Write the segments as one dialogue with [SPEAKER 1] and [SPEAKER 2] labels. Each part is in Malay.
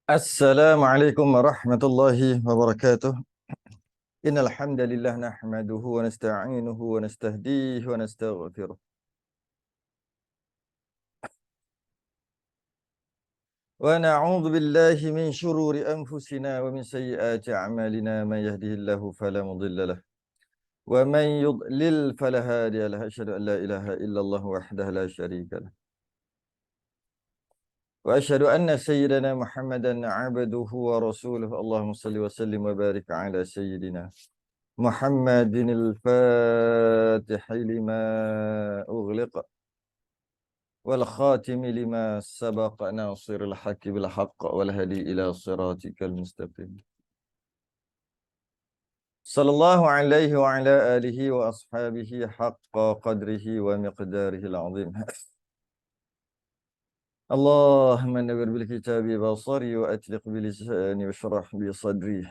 [SPEAKER 1] Assalamualaikum warahmatullahi wabarakatuh. Innal hamdalillah nahmaduhu wa nasta'inuhu wa nastahdihi wa nastaghfiruh. Wa na'udzu billahi min shururi anfusina wa min sayyiati a'malina man yahdihillahu fala mudilla lahu wa man yudlil fala hadiya lahu. Asyhadu an la ilaha illallah wahdahu la syarika lahu. Wa asyhadu anna sayyidana Muhammadan 'abduhu wa rasuluhu. Allahumma shalli wa sallim wa barik ala sayyidina محمد الفاتح لما أغلق والخاتم لما سبق ناصر الحق بالحق والهدي إلى صراطك المستقيم صلى الله عليه وعلى آله وأصحابه حق قدره ومقداره العظيم. اللهم نور بالكتاب بصري وأطلق بلساني واشرح بي صدري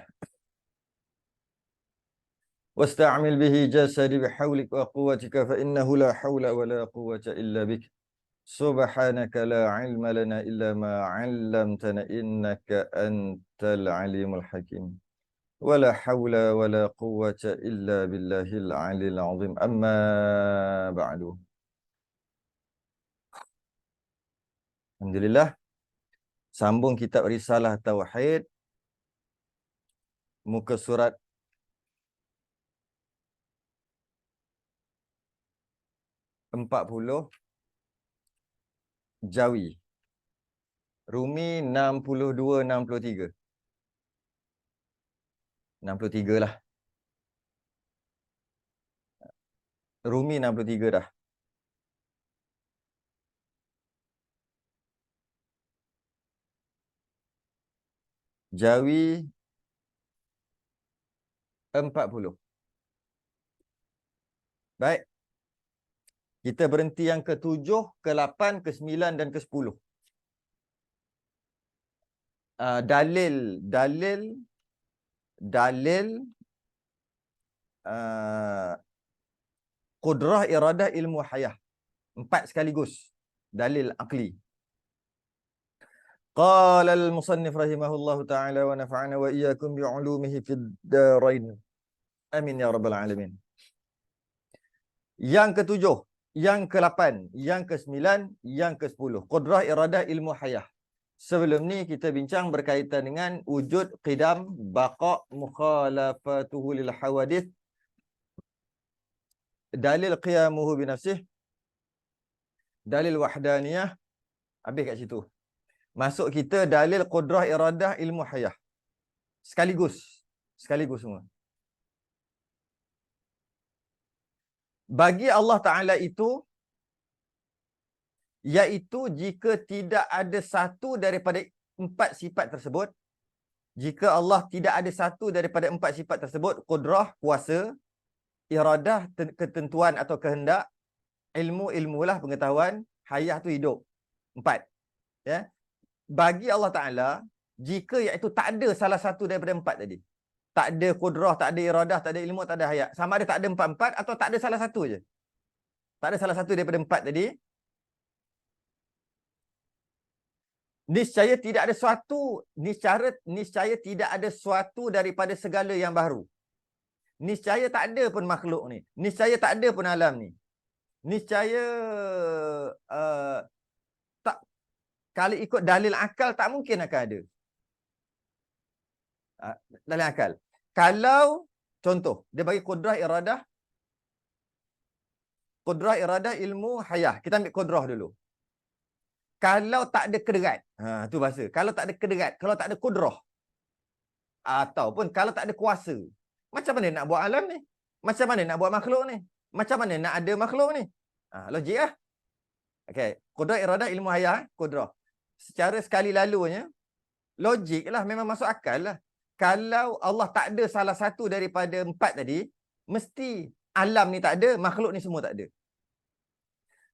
[SPEAKER 1] واستعمل به جسدي بحولك وقوتك فإنه لا حول ولا قوة إلا بك. سبحانك لا علم لنا إلا ما علمتنا إنك أنت العليم الحكيم ولا حول ولا قوة إلا بالله العلي العظيم. أما بعد. Alhamdulillah, sambung kitab Risalah Tauhid, muka surat 40, Jawi, Rumi 62-63. 63 lah. Rumi 63 dah. Jawi 40. Baik. Kita berhenti yang ke-7, ke-8, ke-9 dan ke-10. Dalil qudrah, iradah, ilmu, hayah. 4 sekaligus. Dalil aqli. Qala al-musannif rahimahullahu ta'ala wa nafa'ana wa iyyakum bi'ulumihi fid darain. Amin ya rabbal alamin. Yang ke-7, yang ke-8, yang ke-9, yang ke-10. Qudrah, iradah, ilmu, hayah. Sebelum ni kita bincang berkaitan dengan wujud, qidam, baqa', mukhalafatuhu lil hawadith, dalil qiyamuhu binafsih, dalil wahdaniyah. Habis kat situ. Masuk kita dalil qudrah, iradah, ilmu, hayah. Sekaligus semua. Bagi Allah Ta'ala itu, iaitu jika tidak ada satu daripada 4 sifat tersebut, jika Allah tidak ada satu daripada 4 sifat tersebut, qudrah, kuasa, iradah, ketentuan atau kehendak, ilmulah pengetahuan, hayah tu hidup. 4. Ya. Bagi Allah Ta'ala, jika iaitu tak ada salah satu daripada 4 tadi, tak ada qudrah, tak ada iradah, tak ada ilmu, tak ada hayat, sama ada tak ada 4-4 atau tak ada salah satu je. Tak ada salah satu daripada 4 tadi, niscaya tidak ada suatu, niscaya tidak ada suatu daripada segala yang baru. Niscaya tak ada pun makhluk ni. Niscaya tak ada pun alam ni. Niscaya tak, kalau ikut dalil akal tak mungkin akan ada. Dalil akal. Kalau contoh, dia bagi qudrah, iradah, ilmu, hayah. Kita ambil qudrah dulu. Kalau tak ada kederat, tu bahasa. Kalau tak ada kederat, kalau tak ada qudrah, ataupun kalau tak ada kuasa, macam mana nak buat alam ni? Macam mana nak buat makhluk ni? Macam mana nak ada makhluk ni? Logik lah. Okay. Qudrah, iradah, ilmu, hayah, qudrah. Secara sekali lalunya, logik lah, memang masuk akal lah. Kalau Allah tak ada salah satu daripada 4 tadi, mesti alam ni tak ada, makhluk ni semua tak ada.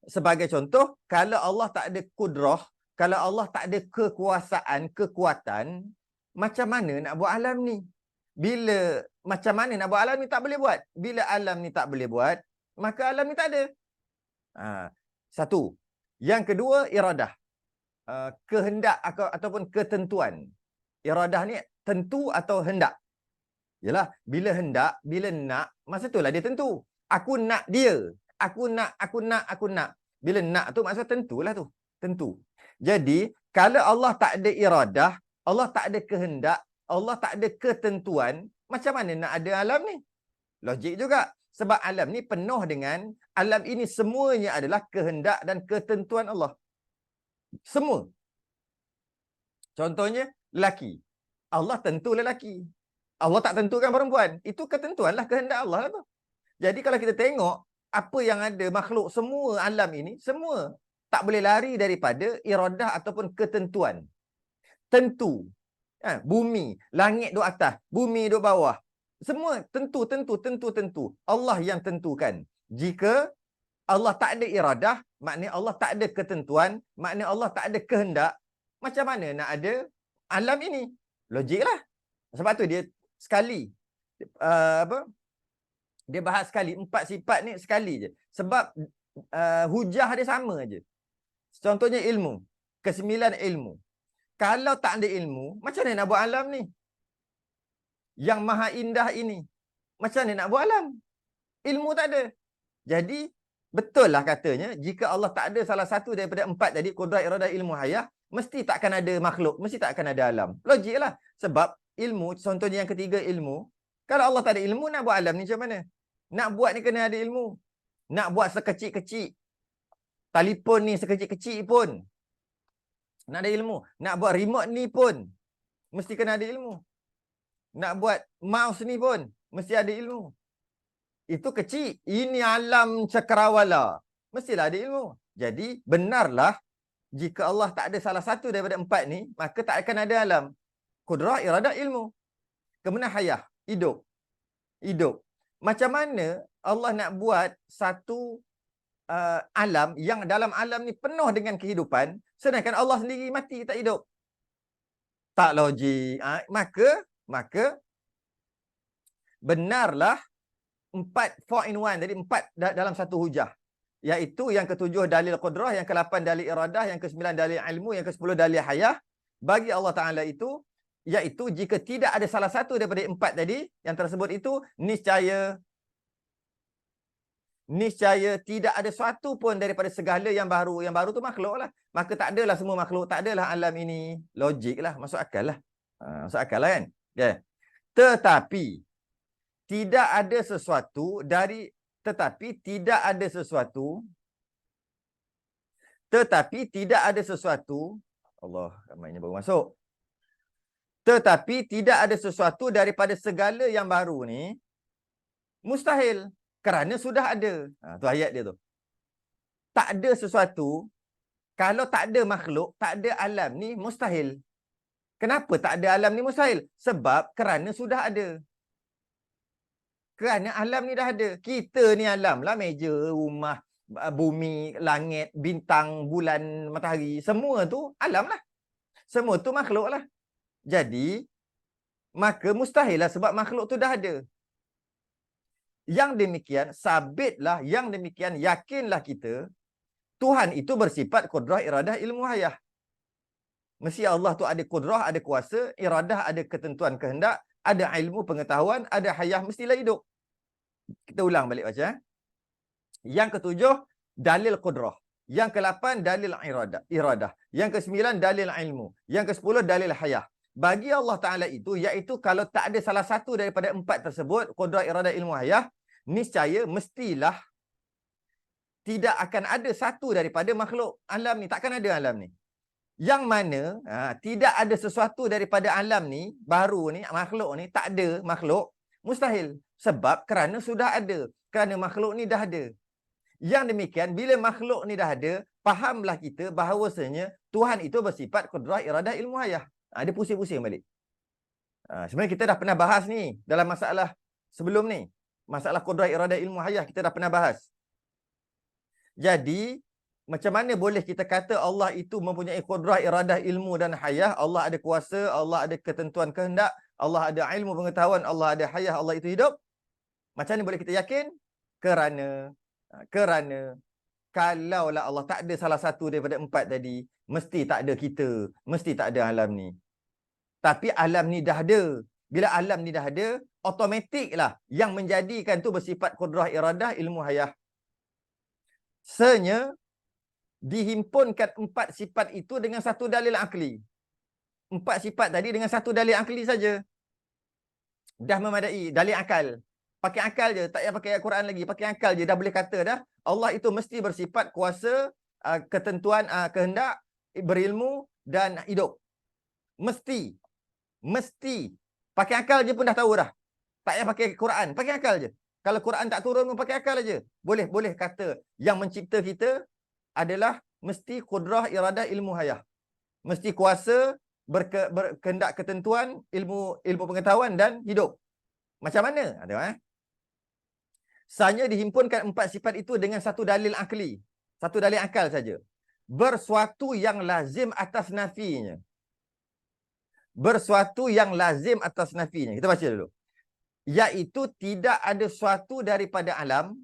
[SPEAKER 1] Sebagai contoh, kalau Allah tak ada qudrah, kalau Allah tak ada kekuasaan, kekuatan, macam mana nak buat alam ni? Macam mana nak buat alam ni? Tak boleh buat. Bila alam ni tak boleh buat, maka alam ni tak ada. Satu. Yang kedua, iradah. Kehendak ataupun ketentuan. Iradah ni tentu atau hendak? Yalah, bila hendak, bila nak, masa itulah dia tentu. Aku nak dia. Aku nak. Bila nak tu maksud tentulah tu. Tentu. Jadi, kalau Allah tak ada iradah, Allah tak ada kehendak, Allah tak ada ketentuan, macam mana nak ada alam ni? Logik juga. Sebab alam ni penuh dengan, alam ini semuanya adalah kehendak dan ketentuan Allah. Semua. Contohnya, lelaki. Allah tentu lelaki. Allah tak tentukan perempuan. Itu ketentuanlah, kehendak Allah lah tu. Jadi kalau kita tengok, apa yang ada makhluk, semua alam ini, semua tak boleh lari daripada iradah ataupun ketentuan. Tentu. Bumi, langit duduk atas, bumi duduk bawah. Semua tentu. Allah yang tentukan. Jika Allah tak ada iradah, maknanya Allah tak ada ketentuan, maknanya Allah tak ada kehendak, macam mana nak ada alam ini? Logiklah. Sebab tu dia sekali dia bahas sekali 4 sifat ni sekali je. Sebab hujah dia sama je. Contohnya ilmu, ke-9 ilmu. Kalau tak ada ilmu, macam mana nak buat alam ni? Yang maha indah ini, macam mana nak buat alam? Ilmu tak ada. Jadi betul lah katanya, jika Allah tak ada salah satu daripada 4 tadi, qudrat, iradah, ilmu, hayah, mesti takkan ada makhluk, mesti takkan ada alam. Logik lah. Sebab ilmu, contohnya yang ketiga ilmu, kalau Allah tak ada ilmu, nak buat alam ni macam mana? Nak buat ni kena ada ilmu. Nak buat sekecil-kecil telefon ni, sekecil-kecil pun nak ada ilmu. Nak buat remote ni pun mesti kena ada ilmu. Nak buat mouse ni pun mesti ada ilmu. Itu kecil. Ini alam cakrawala, mestilah ada ilmu. Jadi benarlah, jika Allah tak ada salah satu daripada 4 ni, maka tak akan ada alam. Qudrah, iradah, ilmu. Kemudian hayah, hidup. Macam mana Allah nak buat satu alam yang dalam alam ni penuh dengan kehidupan, sedangkan Allah sendiri mati, tak hidup? Tak logik. Maka benarlah 4 in 1, jadi 4 dalam satu hujah. Iaitu yang ke-7 dalil qudrah, yang ke-8 dalil iradah, yang ke-9 dalil ilmu, yang ke-10 dalil hayah. Bagi Allah Ta'ala itu, iaitu jika tidak ada salah satu daripada 4 tadi, yang tersebut itu, niscaya tidak ada suatu pun daripada segala yang baru. Yang baru tu makhluk lah. Maka tak adalah semua makhluk, tak adalah alam ini. Logik lah, masuk akal lah. Masuk akal lah kan? Okay. Tetapi tidak ada sesuatu Allah, ramainya baru masuk. Tetapi tidak ada sesuatu daripada segala yang baru ni mustahil, kerana sudah ada. Tu ayat dia tu. Tak ada sesuatu, kalau tak ada makhluk, tak ada alam ni mustahil. Kenapa tak ada alam ni mustahil? Sebab kerana sudah ada. Kerana alam ni dah ada. Kita ni alam lah, meja, rumah, bumi, langit, bintang, bulan, matahari. Semua tu alam lah. Semua tu makhluk lah. Jadi, maka mustahil lah sebab makhluk tu dah ada. Yang demikian, sabitlah, yang demikian, yakinlah kita, Tuhan itu bersifat qudrah, iradah, ilmu, hayah. Mesti Allah tu ada qudrah, ada kuasa, iradah, ada ketentuan kehendak, ada ilmu, pengetahuan, ada hayah, mestilah hidup. Kita ulang balik baca. Yang ke-7, dalil qudrah. Yang ke-8, dalil iradah. Yang ke-9, dalil ilmu. Yang ke-10, dalil hayah. Bagi Allah Ta'ala itu, iaitu kalau tak ada salah satu daripada 4 tersebut, qudrah, iradah, ilmu, hayah, niscaya mestilah tidak akan ada satu daripada makhluk alam ni. Takkan ada alam ni. Yang mana tidak ada sesuatu daripada alam ni, baru ni, makhluk ni, tak ada makhluk, mustahil. Sebab kerana sudah ada. Kerana makhluk ni dah ada. Yang demikian, bila makhluk ni dah ada, fahamlah kita bahawasanya Tuhan itu bersifat qudrah, iradah, ilmu, hayah. Dia pusing-pusing balik. Sebenarnya kita dah pernah bahas ni dalam masalah sebelum ni. Masalah qudrah, iradah, ilmu, hayah kita dah pernah bahas. Jadi, macam mana boleh kita kata Allah itu mempunyai qudrah, iradah, ilmu dan hayah? Allah ada kuasa, Allah ada ketentuan kehendak, Allah ada ilmu pengetahuan, Allah ada hayah, Allah itu hidup. Macam mana boleh kita yakin? Kerana kalaulah Allah tak ada salah satu daripada 4 tadi, mesti tak ada kita, mesti tak ada alam ni. Tapi alam ni dah ada. Bila alam ni dah ada, automatiklah yang menjadikan tu bersifat kudrah iradah ilmu hayah. Senya dihimpunkan 4 sifat itu dengan satu dalil akli. 4 sifat tadi dengan satu dalil akli saja dah memadai, dalil akal. Pakai akal je, tak payah pakai Al-Quran lagi, pakai akal je dah boleh kata dah Allah itu mesti bersifat kuasa, ketentuan, kehendak, berilmu dan hidup. Mesti pakai akal je pun dah tahu dah. Tak payah pakai Quran, pakai akal je. Kalau Quran tak turun pun pakai akal aja. Boleh kata yang mencipta kita adalah mesti kudrah iradah ilmu hayah. Mesti kuasa, berkehendak, ketentuan, ilmu pengetahuan dan hidup. Macam mana? Sanya dihimpunkan 4 sifat itu dengan satu dalil akli. Satu dalil akal saja. Bersuatu yang lazim atas nafinya. Bersuatu yang lazim atas nafinya. Kita baca dulu. Iaitu tidak ada suatu daripada alam.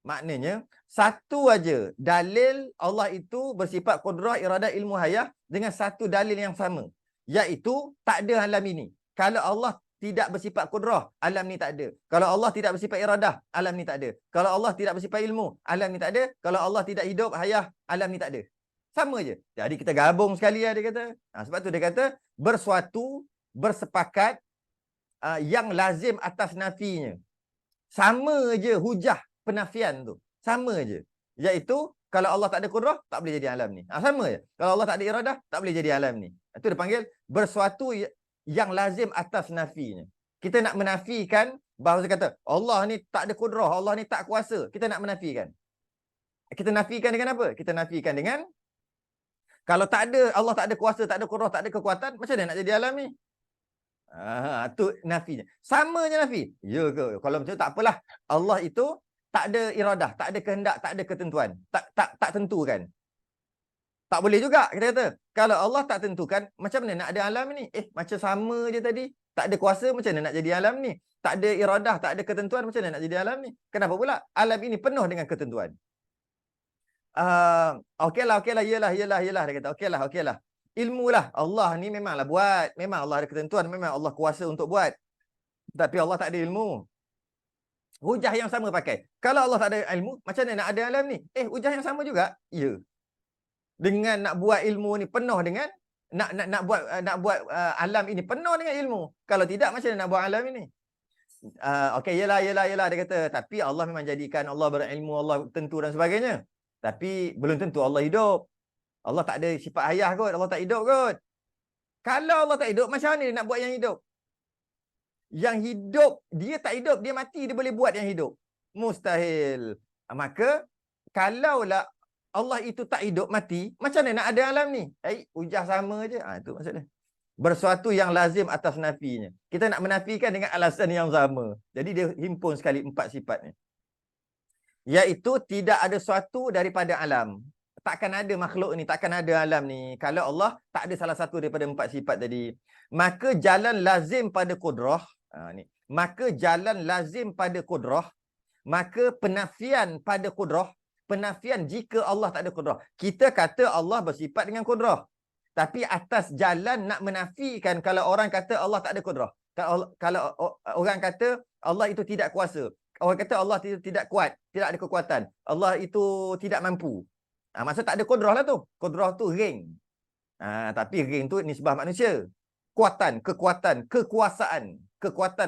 [SPEAKER 1] Maknanya, satu aja dalil Allah itu bersifat kudrah iradah ilmu hayah dengan satu dalil yang sama. Iaitu tak ada alam ini. Kalau Allah tidak bersifat kudrah, alam ni tak ada. Kalau Allah tidak bersifat iradah, alam ni tak ada. Kalau Allah tidak bersifat ilmu, alam ni tak ada. Kalau Allah tidak hidup, hayah, alam ni tak ada. Sama je. Jadi kita gabung sekali dia kata. Sebab tu dia kata, bersuatu, bersepakat, yang lazim atas nafinya. Sama je hujah penafian tu. Sama je. Iaitu, kalau Allah tak ada kudrah, tak boleh jadi alam ni. Sama je. Kalau Allah tak ada iradah, tak boleh jadi alam ni. Itu dia panggil bersuatu yang lazim atas nafinya. Kita nak menafikan bahawa dia kata, Allah ni tak ada kudrah, Allah ni tak kuasa. Kita nak menafikan. Kita nafikan dengan apa? Kita nafikan dengan, kalau tak ada, Allah tak ada kuasa, tak ada kudrah, tak ada kekuatan, macam mana nak jadi alam ni? Tu nafinya. Sama je nafi. Ya ke? Kalau macam tu tak apalah. Allah itu tak ada iradah, tak ada kehendak, tak ada ketentuan. Tak tentu kan? Tak boleh juga kita kata. Kalau Allah tak tentukan, macam mana nak ada alam ni? Macam sama je tadi. Tak ada kuasa, macam mana nak jadi alam ni? Tak ada iradah, tak ada ketentuan, macam mana nak jadi alam ni? Kenapa pula? Alam ini penuh dengan ketentuan. Okeylah, yelah. Dia kata, okeylah. Ilmu lah. Allah ni memanglah buat. Memang Allah ada ketentuan. Memang Allah kuasa untuk buat. Tapi Allah tak ada ilmu. Hujah yang sama pakai. Kalau Allah tak ada ilmu, macam mana nak ada alam ni? Hujah yang sama juga. Ya. Dengan nak buat ilmu ni penuh dengan nak buat alam ini penuh dengan ilmu. Kalau tidak, macam mana nak buat alam ini? Okey, yelah. Dia kata, tapi Allah memang jadikan Allah berilmu, Allah tentu dan sebagainya. Tapi belum tentu Allah hidup. Allah tak ada sifat hayah kot. Allah tak hidup kot. Kalau Allah tak hidup, macam mana dia nak buat yang hidup? Yang hidup, dia tak hidup, dia mati, dia boleh buat yang hidup. Mustahil. Maka, kalaulah Allah itu tak hidup, mati, macam mana nak ada alam ni? Hujah sama je. Itu maksudnya. Bersuatu yang lazim atas nafinya. Kita nak menafikan dengan alasan yang sama. Jadi dia himpun sekali 4 sifat ni. Iaitu tidak ada suatu daripada alam. Takkan ada makhluk ni, takkan ada alam ni. Kalau Allah tak ada salah satu daripada 4 sifat tadi. Maka jalan lazim pada kudrah. Maka jalan lazim pada kudrah. Maka penafian pada kudrah. Penafian jika Allah tak ada kudrah. Kita kata Allah bersifat dengan kudrah. Tapi atas jalan nak menafikan kalau orang kata Allah tak ada kudrah. Kalau orang kata Allah itu tidak kuasa. Orang kata Allah tidak kuat, tidak ada kekuatan. Allah itu tidak mampu. Maksud tak ada kudrah lah tu. Kudrah tu ring. Tapi ring tu nisbah manusia. Kekuatan,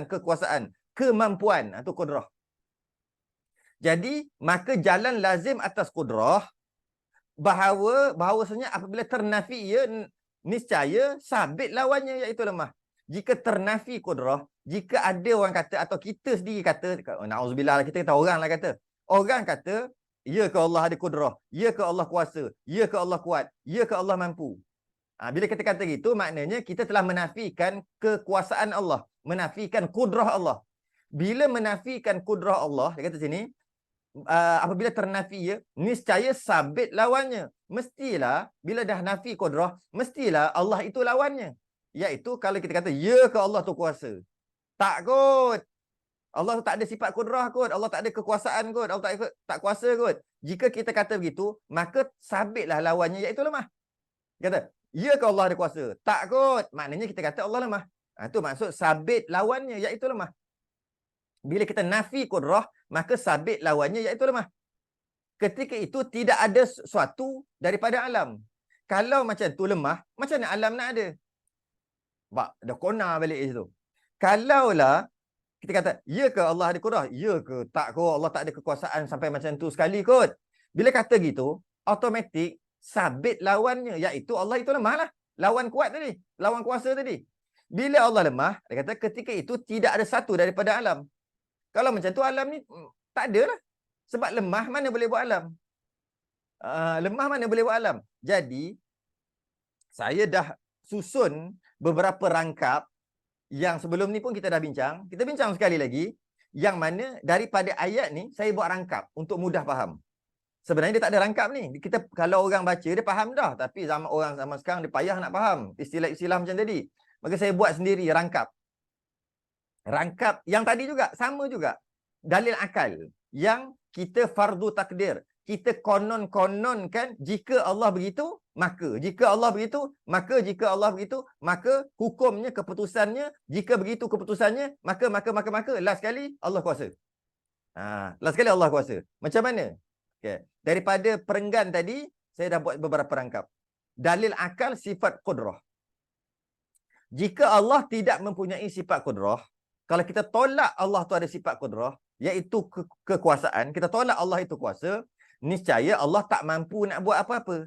[SPEAKER 1] kekuasaan, kemampuan. Itu kudrah. Jadi, maka jalan lazim atas kudrah bahawasanya apabila ternafi ia, niscaya sabit lawannya iaitu lemah. Jika ternafi kudrah, jika ada orang kata atau kita sendiri kata, na'udzubillah lah, kita kata orang lah kata. Orang kata, ya ke Allah ada kudrah, ya ke Allah kuasa, ya ke Allah kuat, ya ke Allah mampu. Bila kita kata gitu, maknanya kita telah menafikan kekuasaan Allah, menafikan kudrah Allah. Bila menafikan kudrah Allah, dia kata sini, apabila ternafi ya, niscaya sabit lawannya. Mestilah bila dah nafi kudrah, mestilah Allah itu lawannya. Iaitu kalau kita kata ya ke Allah tu kuasa. Tak kot. Allah tak ada sifat kudrah kot. Allah tak ada kekuasaan kot. Allah tak kuasa kot. Jika kita kata begitu, maka sabitlah lawannya iaitu lemah. Kata, Ya ke Allah ada kuasa? Tak kot. Maknanya kita kata Allah lemah. Itu maksud sabit lawannya, iaitu lemah. Bila kita nafi kudrah, maka sabit lawannya, iaitu lemah. Ketika itu tidak ada sesuatu daripada alam. Kalau macam tu lemah, macam mana alam nak ada? Bak, dah kona balik situ. Kalaulah kita kata, ya ke Allah ada kudrah? Ya ke? Tak kot. Allah tak ada kekuasaan sampai macam tu sekali kot. Bila kata gitu, automatik sabit lawannya, iaitu Allah itu lemah lah. Lawan kuat tadi. Lawan kuasa tadi. Bila Allah lemah, dia kata ketika itu tidak ada satu daripada alam. Kalau macam tu alam ni tak ada lah. Sebab lemah mana boleh buat alam? Lemah mana boleh buat alam? Jadi, saya dah susun beberapa rangkap yang sebelum ni pun kita dah bincang. Kita bincang sekali lagi. Yang mana daripada ayat ni, saya buat rangkap untuk mudah faham. Sebenarnya dia tak ada rangkap ni. Kita kalau orang baca, dia faham dah. Tapi orang zaman sekarang, dia payah nak faham istilah-istilah macam tadi. Maka saya buat sendiri rangkap. Rangkap yang tadi juga, sama juga. Dalil akal. Yang kita fardu takdir. Kita konon-kononkan jika Allah begitu, maka. Jika Allah begitu, maka. Jika Allah begitu, maka hukumnya, keputusannya. Jika begitu keputusannya, maka. Last sekali, Allah kuasa. Last sekali Allah kuasa. Macam mana? Okay. Daripada perenggan tadi, saya dah buat beberapa rangkap. Dalil akal sifat qudrah. Jika Allah tidak mempunyai sifat qudrah, kalau kita tolak Allah tu ada sifat qudrah, iaitu kekuasaan, kita tolak Allah itu kuasa, niscaya Allah tak mampu nak buat apa-apa.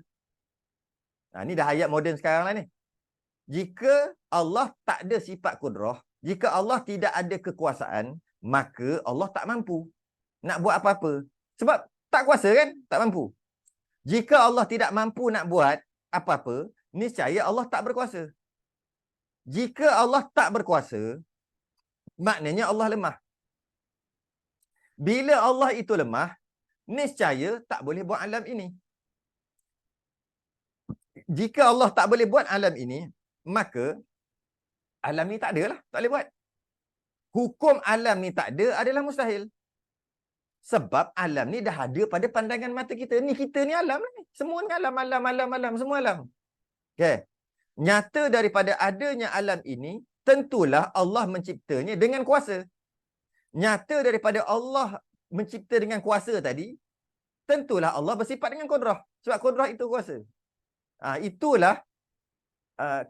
[SPEAKER 1] Ni dah ayat moden sekarang lah ni. Jika Allah tak ada sifat qudrah, jika Allah tidak ada kekuasaan, maka Allah tak mampu nak buat apa-apa. Sebab tak kuasa kan? Tak mampu. Jika Allah tidak mampu nak buat apa-apa, niscaya Allah tak berkuasa. Jika Allah tak berkuasa, maknanya Allah lemah. Bila Allah itu lemah, niscaya tak boleh buat alam ini. Jika Allah tak boleh buat alam ini, maka alam ni tak ada lah. Tak boleh buat. Hukum alam ni tak ada adalah mustahil. Sebab alam ni dah ada pada pandangan mata kita. Ni kita ni alam ni. Semua ni alam. Semua alam. Okay. Nyata daripada adanya alam ini, tentulah Allah menciptanya dengan kuasa. Nyata daripada Allah mencipta dengan kuasa tadi, tentulah Allah bersifat dengan qudrah. Sebab qudrah itu kuasa. Itulah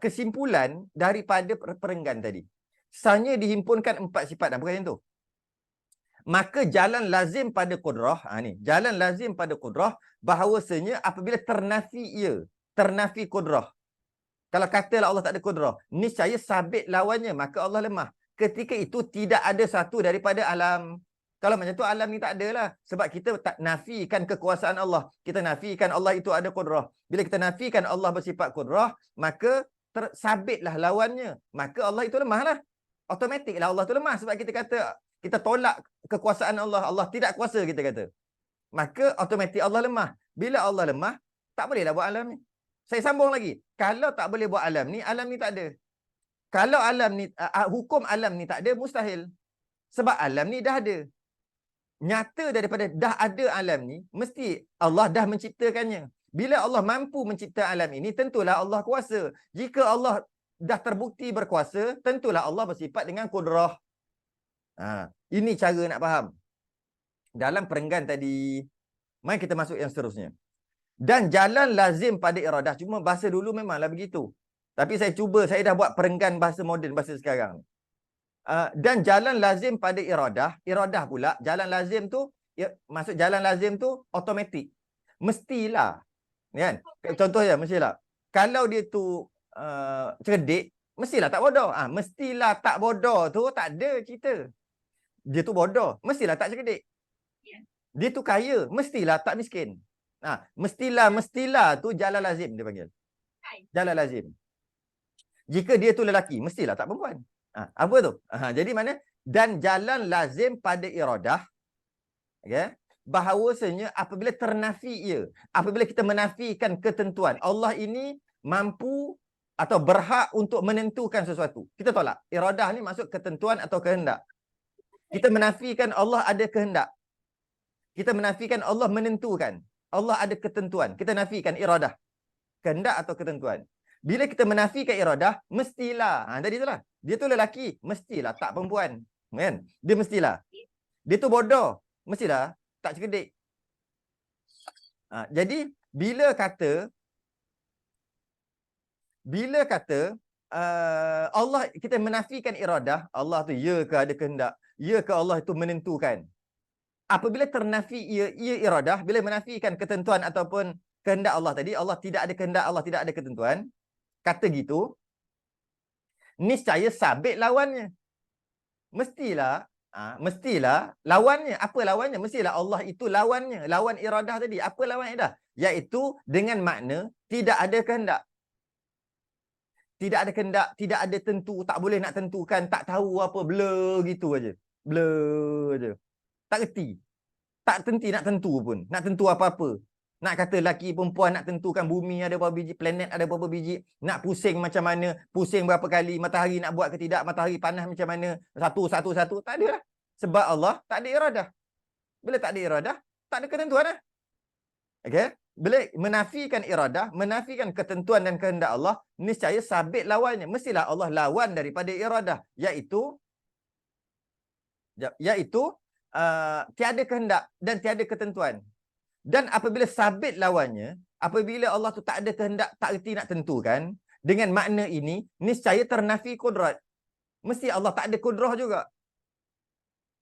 [SPEAKER 1] kesimpulan daripada perenggan tadi. Sanya dihimpunkan 4 sifat. Bukan macam tu. Maka jalan lazim pada qudrah, jalan lazim pada qudrah, bahawasanya apabila ternafi qudrah. Kalau katalah Allah tak ada qudrah, niscaya sabit lawannya, maka Allah lemah. Ketika itu tidak ada satu daripada alam. Kalau macam tu alam ni tak ada lah. Sebab kita tak nafikan kekuasaan Allah. Kita nafikan Allah itu ada qudrah. Bila kita nafikan Allah bersifat qudrah, maka sabitlah lawannya. Maka Allah itu lemah lah. Automatiklah Allah itu lemah. Sebab kita kata, kita tolak kekuasaan Allah. Allah tidak kuasa, kita kata. Maka automatik Allah lemah. Bila Allah lemah, tak bolehlah buat alam ni. Saya sambung lagi. Kalau tak boleh buat alam ni tak ada. Kalau alam ni, hukum alam ni tak ada, mustahil. Sebab alam ni dah ada. Nyata daripada dah ada alam ni, mesti Allah dah menciptakannya. Bila Allah mampu mencipta alam ini, tentulah Allah kuasa. Jika Allah dah terbukti berkuasa, tentulah Allah bersifat dengan qudrah. Ini cara nak faham. Dalam perenggan tadi, mari kita masuk yang seterusnya. Dan jalan lazim pada iradah. Cuma bahasa dulu memanglah begitu. Tapi saya dah buat perenggan bahasa moden, bahasa sekarang. Dan jalan lazim pada iradah. Iradah pula, jalan lazim tu, maksud jalan lazim tu automatik. Mestilah. Kan? Contohnya, mestilah. Kalau dia tu cerdik, mestilah tak bodoh. Mestilah tak bodoh tu tak ada cerita. Dia tu bodoh, mestilah tak cerdik. Dia tu kaya, mestilah tak miskin. Mestilah tu jalan lazim dia panggil. Jalan lazim. Jika dia tu lelaki, mestilah tak perempuan. Apa tu? Jadi mana? Dan jalan lazim pada iradah, okay? Bahawasanya apabila ternafi ia, apabila kita menafikan ketentuan, Allah ini mampu atau berhak untuk menentukan sesuatu. Kita tolak. Iradah ni maksud ketentuan atau kehendak. Kita menafikan Allah ada kehendak. Kita menafikan Allah menentukan. Allah ada ketentuan. Kita nafikan iradah. Kehendak atau ketentuan. Bila kita menafikan iradah, mestilah. Tadi itulah. Dia tu lelaki, mestilah tak perempuan. Kan? Dia mestilah. Dia tu bodoh, mestilah tak cerdik. Jadi bila kata Allah, kita menafikan iradah, Allah tu ya ke ada kehendak, ya ke Allah itu menentukan. Apabila ternafi ia iradah, bila menafikan ketentuan ataupun kehendak Allah tadi, Allah tidak ada kehendak, Allah tidak ada ketentuan, kata gitu, niscaya sabit lawannya. Mestilah lawannya. Apa lawannya? Mestilah Allah itu lawannya. Lawan iradah tadi. Apa lawan iradah? Iaitu dengan makna tidak ada kehendak. Tidak ada kehendak, tidak ada tentu, tak boleh nak tentukan, tak tahu apa, blur gitu aja. Blur aja. Tak reti. Tak tenti nak tentu pun. Nak tentu apa-apa. Nak kata lelaki perempuan nak tentukan bumi ada berapa biji, planet ada berapa biji, nak pusing macam mana, pusing berapa kali, matahari nak buat ke tidak, matahari panas macam mana, satu. Tak ada lah. Sebab Allah tak ada iradah. Bila tak ada iradah, tak ada ketentuan lah. Okay? Bila menafikan iradah, menafikan ketentuan dan kehendak Allah, niscaya sabit lawannya. Mestilah Allah lawan daripada iradah. Iaitu tiada kehendak dan tiada ketentuan. Dan apabila sabit lawannya, apabila Allah tu tak ada kehendak, tak erti nak tentukan, dengan makna ini, niscaya ternafi kudrat. Mesti Allah tak ada kudrah juga.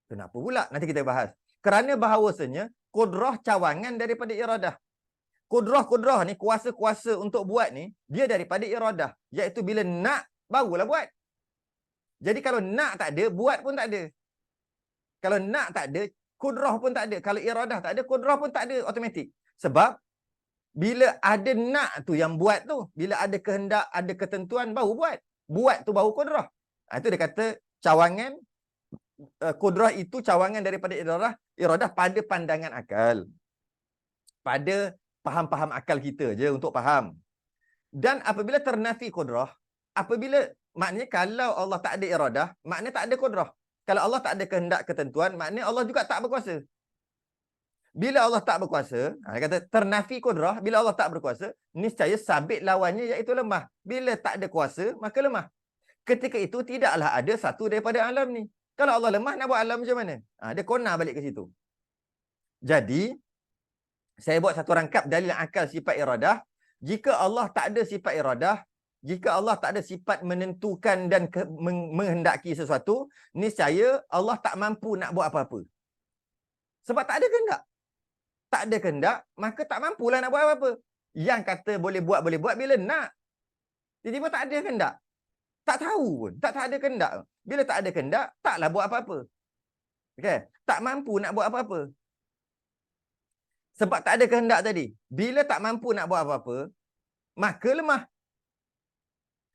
[SPEAKER 1] Kenapa pula? Nanti kita bahas. Kerana bahawasanya, kudrah cawangan daripada iradah. Kudrah ni, kuasa-kuasa untuk buat ni, dia daripada iradah. Iaitu bila nak, barulah buat. Jadi kalau nak tak ada, buat pun tak ada. Kalau nak tak ada, kudrah pun tak ada. Kalau iradah tak ada, kudrah pun tak ada automatik. Sebab bila ada nak tu yang buat tu, bila ada kehendak, ada ketentuan, baru buat. Buat tu baru kudrah. Itu dia kata cawangan, kudrah itu cawangan daripada iradah pada pandangan akal. Pada faham-faham akal kita je untuk faham. Dan apabila ternafi kudrah, maknanya kalau Allah tak ada iradah, maknanya tak ada kudrah. Kalau Allah tak ada kehendak ketentuan, maknanya Allah juga tak berkuasa. Bila Allah tak berkuasa, dia kata ternafi kudrah, bila Allah tak berkuasa, niscaya sabit lawannya iaitu lemah. Bila tak ada kuasa, maka lemah. Ketika itu tidaklah ada satu daripada alam ni. Kalau Allah lemah, nak buat alam macam mana? Dia kona balik ke situ. Jadi, saya buat satu rangkap dalil akal sifat iradah. Jika Allah tak ada sifat iradah, jika Allah tak ada sifat menentukan dan menghendaki sesuatu, niscaya Allah tak mampu nak buat apa-apa. Sebab tak ada kehendak. Tak ada kehendak, maka tak mampulah nak buat apa-apa. Yang kata boleh buat bila nak. Tiba-tiba tak ada kehendak. Tak tahu pun. Tak ada kehendak. Bila tak ada kehendak, taklah buat apa-apa. Okay? Tak mampu nak buat apa-apa. Sebab tak ada kehendak tadi. Bila tak mampu nak buat apa-apa, maka lemah.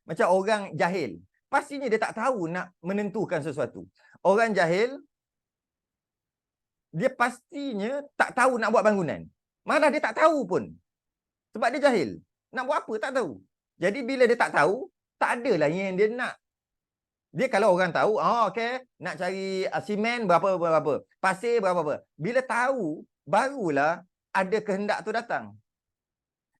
[SPEAKER 1] Macam orang jahil. Pastinya dia tak tahu nak menentukan sesuatu. Orang jahil, dia pastinya tak tahu nak buat bangunan. Malah dia tak tahu pun. Sebab dia jahil. Nak buat apa, tak tahu. Jadi bila dia tak tahu, tak adalah yang dia nak. Dia kalau orang tahu, okey, nak cari simen berapa. Pasir berapa. Bila tahu, barulah ada kehendak tu datang.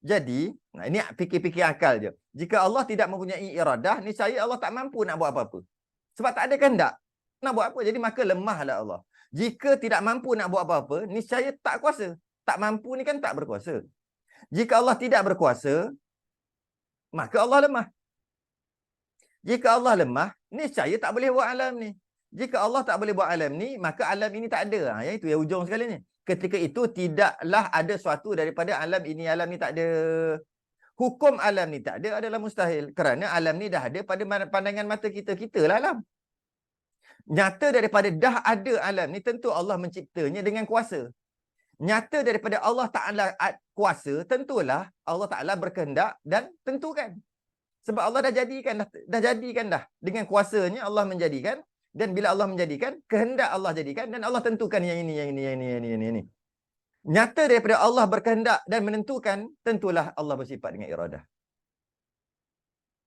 [SPEAKER 1] Jadi, ini fikir-fikir akal je. Jika Allah tidak mempunyai iradah, niscaya Allah tak mampu nak buat apa-apa. Sebab tak ada kehendak nak buat apa. Jadi maka lemahlah Allah. Jika tidak mampu nak buat apa-apa, niscaya tak kuasa. Tak mampu ni kan tak berkuasa. Jika Allah tidak berkuasa, maka Allah lemah. Jika Allah lemah, niscaya tak boleh buat alam ni. Jika Allah tak boleh buat alam ni, maka alam ini tak ada. Yang itu yang ujung sekali ni. Ketika itu tidaklah ada suatu daripada alam ini. Alam ni tak ada. Hukum alam ni tak ada adalah mustahil. Kerana alam ni dah ada pada pandangan mata kita. Kita lah alam. Nyata daripada dah ada alam ni, tentu Allah menciptanya dengan kuasa. Nyata daripada Allah Ta'ala kuasa, tentulah Allah Ta'ala berkehendak dan tentukan. Sebab Allah dah jadikan dah. Dengan kuasanya Allah menjadikan. Dan bila Allah menjadikan, kehendak Allah jadikan. Dan Allah tentukan yang ini. Nyata daripada Allah berkehendak dan menentukan, tentulah Allah bersifat dengan iradah.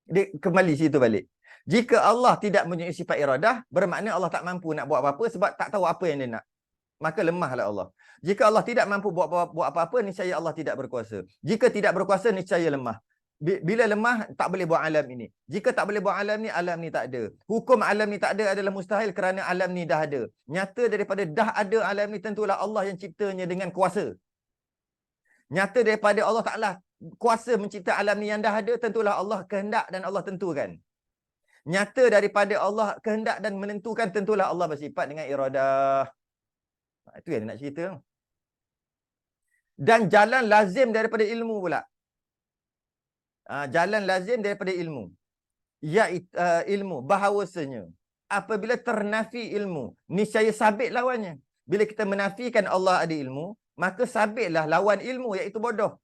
[SPEAKER 1] Dia kembali situ balik. Jika Allah tidak mempunyai sifat iradah, bermakna Allah tak mampu nak buat apa-apa sebab tak tahu apa yang dia nak. Maka lemahlah Allah. Jika Allah tidak mampu buat apa-apa, niscaya Allah tidak berkuasa. Jika tidak berkuasa, niscaya lemah. Bila lemah, tak boleh buat alam ini. Jika tak boleh buat alam ni tak ada. Hukum alam ni tak ada adalah mustahil kerana alam ni dah ada. Nyata daripada dah ada alam ni, tentulah Allah yang ciptanya dengan kuasa. Nyata daripada Allah Ta'ala kuasa mencipta alam ni yang dah ada, tentulah Allah kehendak dan Allah tentukan. Nyata daripada Allah kehendak dan menentukan, tentulah Allah bersifat dengan iradah. Itu yang dia nak cerita. Dan jalan lazim daripada ilmu pula. Jalan lazim daripada ilmu. Iaitu ilmu. Bahawasanya, apabila ternafi ilmu, niscaya sabit lawannya. Bila kita menafikan Allah ada ilmu, maka sabitlah lawan ilmu, iaitu bodoh.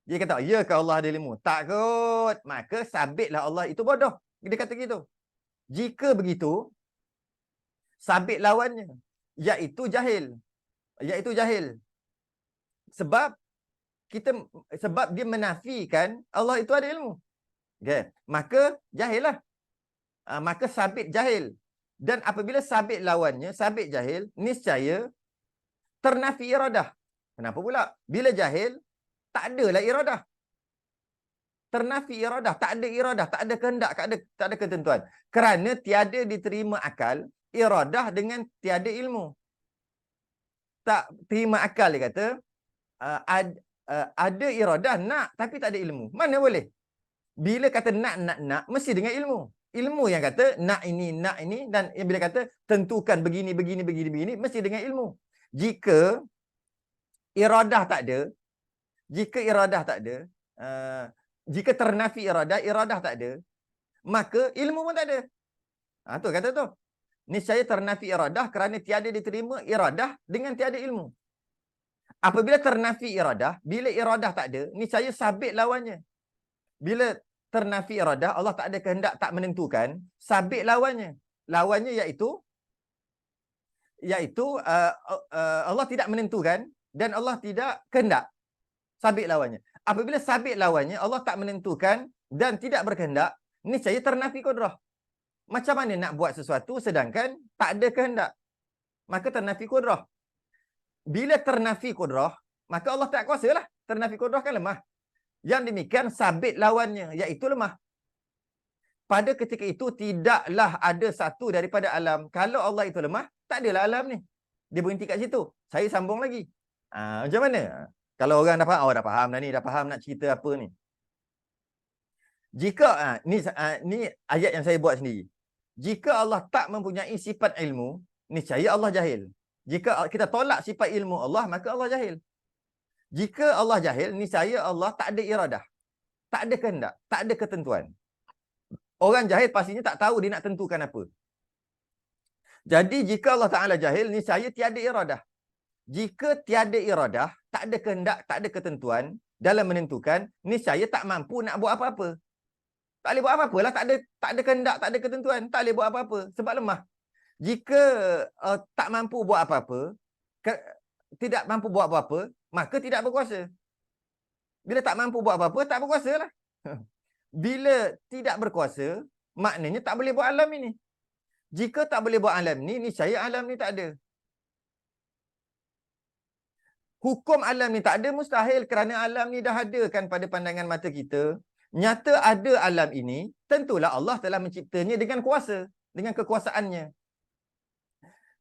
[SPEAKER 1] Dia kata, ya ke Allah ada ilmu? Tak kot. Maka sabitlah Allah itu bodoh. Dia kata gitu. Jika begitu, sabit lawannya, iaitu jahil. Iaitu jahil. Sebab dia menafikan Allah itu ada ilmu. Okay. Maka jahil lah. Maka sabit jahil. Dan apabila sabit lawannya, sabit jahil, niscaya ternafi iradah. Kenapa pula? Bila jahil, tak adalah iradah. Ternafi iradah. Tak ada iradah. Tak ada kehendak. Tak ada ketentuan. Kerana tiada diterima akal, iradah dengan tiada ilmu. Tak terima akal, dia kata, ada iradah nak tapi tak ada ilmu. Mana boleh? Bila kata nak, mesti dengan ilmu. Ilmu yang kata nak ini, dan bila kata tentukan begini, mesti dengan ilmu. Jika iradah tak ada, jika ternafi iradah tak ada, maka ilmu pun tak ada. Tu kata tu. Niscaya ternafi iradah kerana tiada diterima iradah dengan tiada ilmu. Apabila ternafi iradah, bila iradah tak ada, niscaya sabit lawannya. Bila ternafi iradah, Allah tak ada kehendak, tak menentukan, sabit lawannya. Lawannya iaitu Allah tidak menentukan dan Allah tidak kehendak. Sabit lawannya. Apabila sabit lawannya, Allah tak menentukan dan tidak berkehendak, niscaya ternafi kudrah. Macam mana nak buat sesuatu sedangkan tak ada kehendak? Maka ternafi kudrah. Bila ternafi kudrah, maka Allah tak kuasa lah. Ternafi kudrah kan lemah. Yang demikian sabit lawannya, iaitu lemah. Pada ketika itu, tidaklah ada satu daripada alam. Kalau Allah itu lemah, tak adalah alam ni. Dia berhenti kat situ. Saya sambung lagi. Macam mana? Kalau orang dah faham, dah faham dah ni, dah faham nak cerita apa ni. Jika, ni ayat yang saya buat sendiri. Jika Allah tak mempunyai sifat ilmu, niscaya Allah jahil. Jika kita tolak sifat ilmu Allah, maka Allah jahil. Jika Allah jahil, niscaya Allah tak ada iradah. Tak ada kehendak. Tak ada ketentuan. Orang jahil pastinya tak tahu dia nak tentukan apa. Jadi jika Allah Ta'ala jahil, niscaya tiada iradah. Jika tiada iradah, tak ada kehendak, tak ada ketentuan dalam menentukan, niscaya tak mampu nak buat apa-apa. Tak boleh buat apa-apa lah. Tak ada kehendak, tak ada ketentuan. Tak boleh buat apa-apa. Sebab lemah. Jika tak mampu buat apa-apa, tidak mampu buat apa-apa, maka tidak berkuasa. Bila tak mampu buat apa-apa, tak berkuasa lah. Bila tidak berkuasa, maknanya tak boleh buat alam ini. Jika tak boleh buat alam ni, niscaya alam ni tak ada. Hukum alam ni tak ada, mustahil kerana alam ni dah ada kan pada pandangan mata kita. Nyata ada alam ini, tentulah Allah telah menciptanya dengan kuasa, dengan kekuasaannya.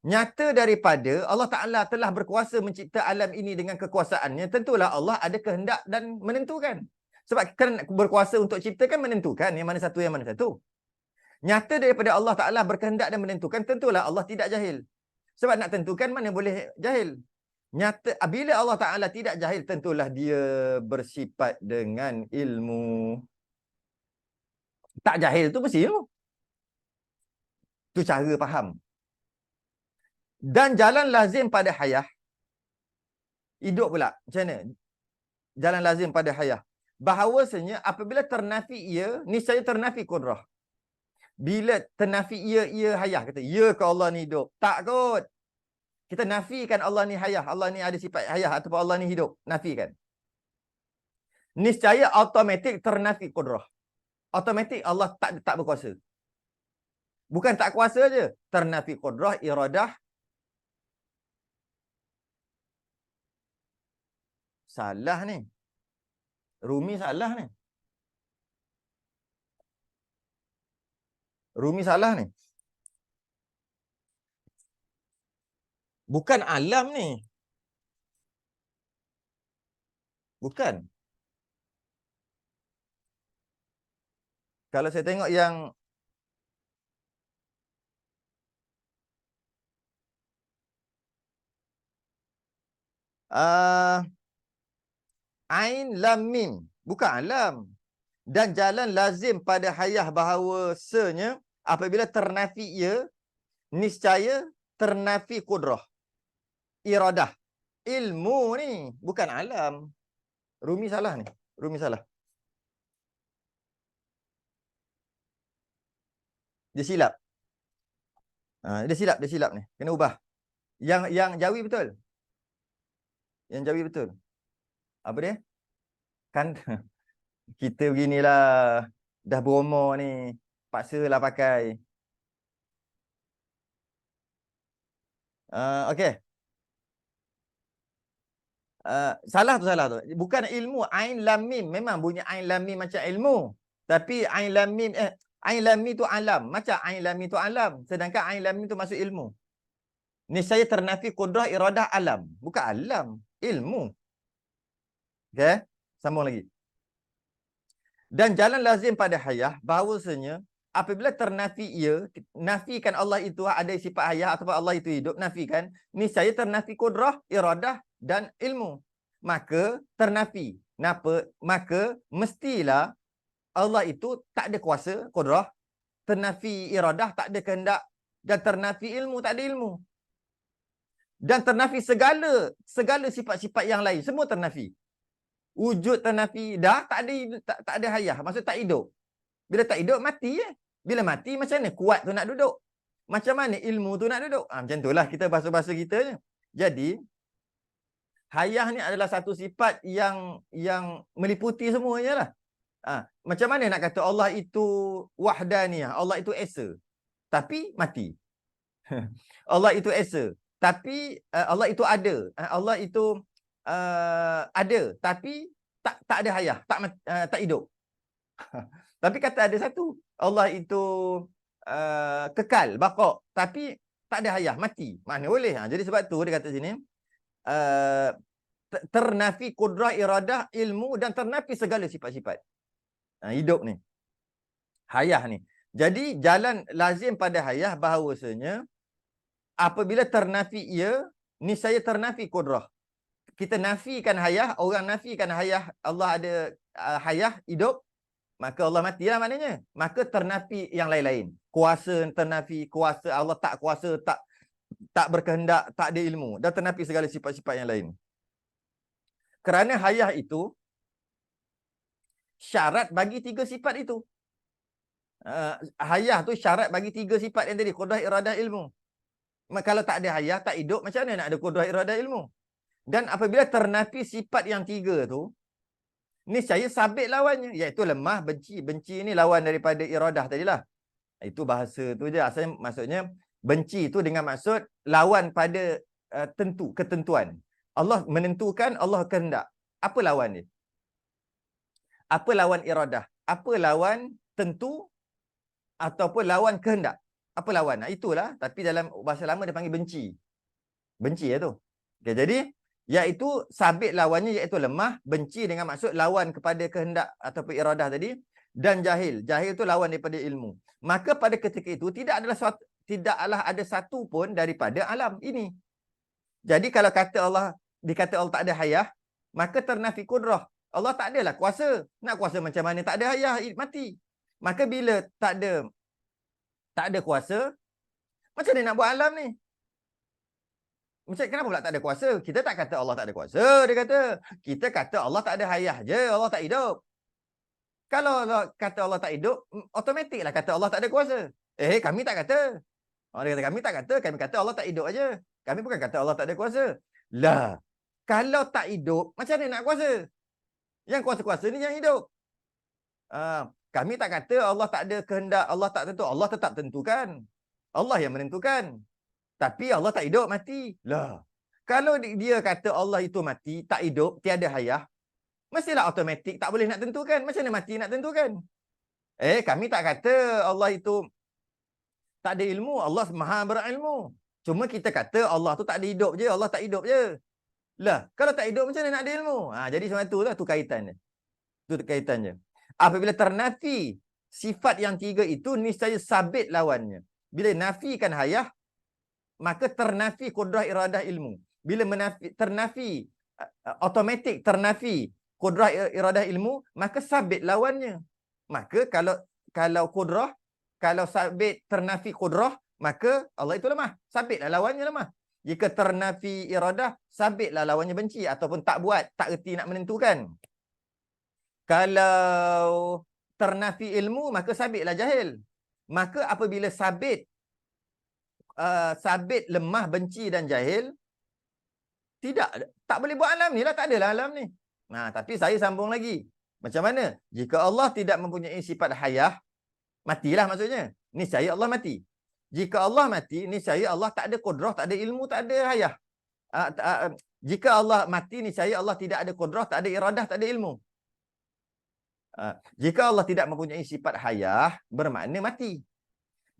[SPEAKER 1] Nyata daripada Allah Ta'ala telah berkuasa mencipta alam ini dengan kekuasaannya, tentulah Allah ada kehendak dan menentukan. Sebab kerana berkuasa untuk ciptakan, menentukan yang mana satu, yang mana satu. Nyata daripada Allah Ta'ala berkehendak dan menentukan, tentulah Allah tidak jahil. Sebab nak tentukan mana boleh jahil. Nyata, bila Allah Ta'ala tidak jahil, tentulah dia bersifat dengan ilmu. Tak jahil tu mesti ilmu. Itu cara faham. Dan jalan lazim pada hayah, hidup pula. Macam mana? Jalan lazim pada hayah. Bahawasanya apabila ternafi ia, niscaya ternafi kudrah. Bila ternafi ia hayah. Kata, ya ke Allah ni hidup? Tak kot. Kita nafikan Allah ni hayah. Allah ni ada sifat hayah ataupun Allah ni hidup. Nafikan. Niscaya automatik ternafi kudrah. Automatik Allah tak berkuasa. Bukan tak kuasa je. Ternafi kudrah, iradah. Salah ni. Rumi salah ni. Rumi salah ni. Bukan alam ni. Bukan. Kalau saya tengok yang Ain lam mim. Bukan alam. Dan jalan lazim pada hayah bahawasanya apabila ternafi ia, niscaya ternafi kudrah. Iradah. Ilmu ni. Bukan alam. Rumi salah ni. Rumi salah. Dia silap. Dia silap ni. Kena ubah. Yang Jawi betul. Yang Jawi betul. Apa dia? Kan kita beginilah. Dah berumur ni. Paksalah pakai. Okey. Salah tu. Bukan ilmu. Ain lam mim. Memang bunyi ain lam mim macam ilmu. Tapi ain lam mim ain lam mim tu alam. Macam ain lam mim tu alam. Sedangkan ain lam mim tu masuk ilmu. Niscaya ternafi kudrah iradah alam. Bukan alam. Ilmu. Okey. Sambung lagi. Dan jalan lazim pada hayah bahawasanya apabila ternafi ia, nafikan Allah itu ada sifat hayah ataupun Allah itu hidup, nafikan, niscaya ternafi kudrah, iradah dan ilmu. Maka ternafi. Kenapa? Maka mestilah Allah itu tak ada kuasa, kudrah, ternafi iradah, tak ada kehendak, dan ternafi ilmu, tak ada ilmu. Dan ternafi segala sifat-sifat yang lain, semua ternafi. Wujud ternafi, dah tak ada hayah, maksud tak hidup. Bila tak hidup, mati je. Bila mati, macam mana kuat tu nak duduk? Macam mana ilmu tu nak duduk? Macam itulah kita bahasa-bahasa kita je. Jadi, hayah ni adalah satu sifat yang meliputi semuanya lah. Macam mana nak kata Allah itu wahdaniyah, Allah itu esa, tapi mati. Allah itu esa, tapi Allah itu ada. Allah itu ada, tapi tak ada hayah, tak hidup. Tapi kata ada satu, Allah itu kekal, baqa', tapi tak ada hayah, mati. Mana boleh? Jadi sebab tu dia kata sini, ternafi kudrah, iradah, ilmu dan ternafi segala sifat-sifat. Hidup ni. Hayah ni. Jadi jalan lazim pada hayah bahawasanya apabila ternafi ia, niscaya ternafi kudrah. Kita nafikan hayah, orang nafikan hayah, Allah ada hayah, hidup, maka Allah matilah maknanya. Maka ternafi yang lain-lain. Kuasa ternafi, kuasa Allah tak kuasa, tak berkehendak, tak ada ilmu. Dan ternafi segala sifat-sifat yang lain. Kerana hayah itu syarat bagi 3 sifat itu. Hayah tu syarat bagi 3 sifat yang tadi. Qudrah, iradah, ilmu. Kalau tak ada hayah, tak hidup, macam mana nak ada qudrah, iradah, ilmu? Dan apabila ternafi sifat yang 3 tu, niscaya sabit lawannya, iaitu lemah, benci. Benci ni lawan daripada iradah tadilah. Itu bahasa tu je. Asalnya maksudnya benci tu dengan maksud lawan pada ketentuan. Allah menentukan, Allah kehendak. Apa lawan dia? Apa lawan iradah? Apa lawan tentu ataupun lawan kehendak? Apa lawan? Itulah. Tapi dalam bahasa lama dia panggil benci. Benci ya tu. Okay, jadi iaitu sabit lawannya iaitu lemah, benci dengan maksud lawan kepada kehendak ataupun iradah tadi, dan jahil. Jahil tu lawan daripada ilmu. Maka pada ketika itu tidaklah ada satu pun daripada alam ini. Jadi kalau dikata Allah tak ada hayah, maka ternafi kudrah. Allah tak adalah kuasa. Nak kuasa macam mana tak ada hayah, mati. Maka bila tak ada kuasa, macam mana nak buat alam ni? Macam kenapa pula tak ada kuasa? Kita tak kata Allah tak ada kuasa, dia kata. Kita kata Allah tak ada hayah je, Allah tak hidup. Kalau Allah kata Allah tak hidup, automatiklah kata Allah tak ada kuasa. Kami tak kata. Dia kata kami tak kata, kami kata Allah tak hidup aja. Kami bukan kata Allah tak ada kuasa. Lah, kalau tak hidup, macam mana nak kuasa? Yang kuasa-kuasa ni yang hidup. Kami tak kata Allah tak ada kehendak, Allah tak tentu. Allah tetap tentukan. Allah yang menentukan. Tapi Allah tak hidup, mati. Lah, kalau dia kata Allah itu mati, tak hidup, tiada hayah, mestilah automatik tak boleh nak tentukan. Macam mana mati nak tentukan? Kami tak kata Allah itu Tak ada ilmu, Allah maha berilmu. Cuma kita kata Allah tu tak ada hidup je, Allah tak hidup je. Lah, kalau tak hidup macam mana nak ada ilmu? Jadi semua tu lah, tu kaitannya. Tu kaitannya. Apabila ternafi sifat yang tiga itu, niscaya sabit lawannya. Bila nafikan hayah, maka ternafi kudrah iradah ilmu. Bila ternafi automatik ternafi kudrah iradah ilmu, maka sabit lawannya. Maka kalau kudrah, kalau sabit ternafi kudrah, maka Allah itu lemah. Sabitlah lawannya lemah. Jika ternafi iradah, sabitlah lawannya benci ataupun tak buat, tak erti nak menentukan. Kalau ternafi ilmu, maka sabitlah jahil. Maka apabila sabit lemah, benci dan jahil, tak boleh buat alam ni lah, tak adalah alam ni. Tapi saya sambung lagi. Macam mana? Jika Allah tidak mempunyai sifat hayah, matilah maksudnya. Niscaya Allah mati. Jika Allah mati, niscaya Allah tak ada kudrah, tak ada ilmu, tak ada hayah. Jika Allah mati, niscaya Allah tidak ada kudrah, tak ada iradah, tak ada ilmu. Jika Allah tidak mempunyai sifat hayah, bermakna mati.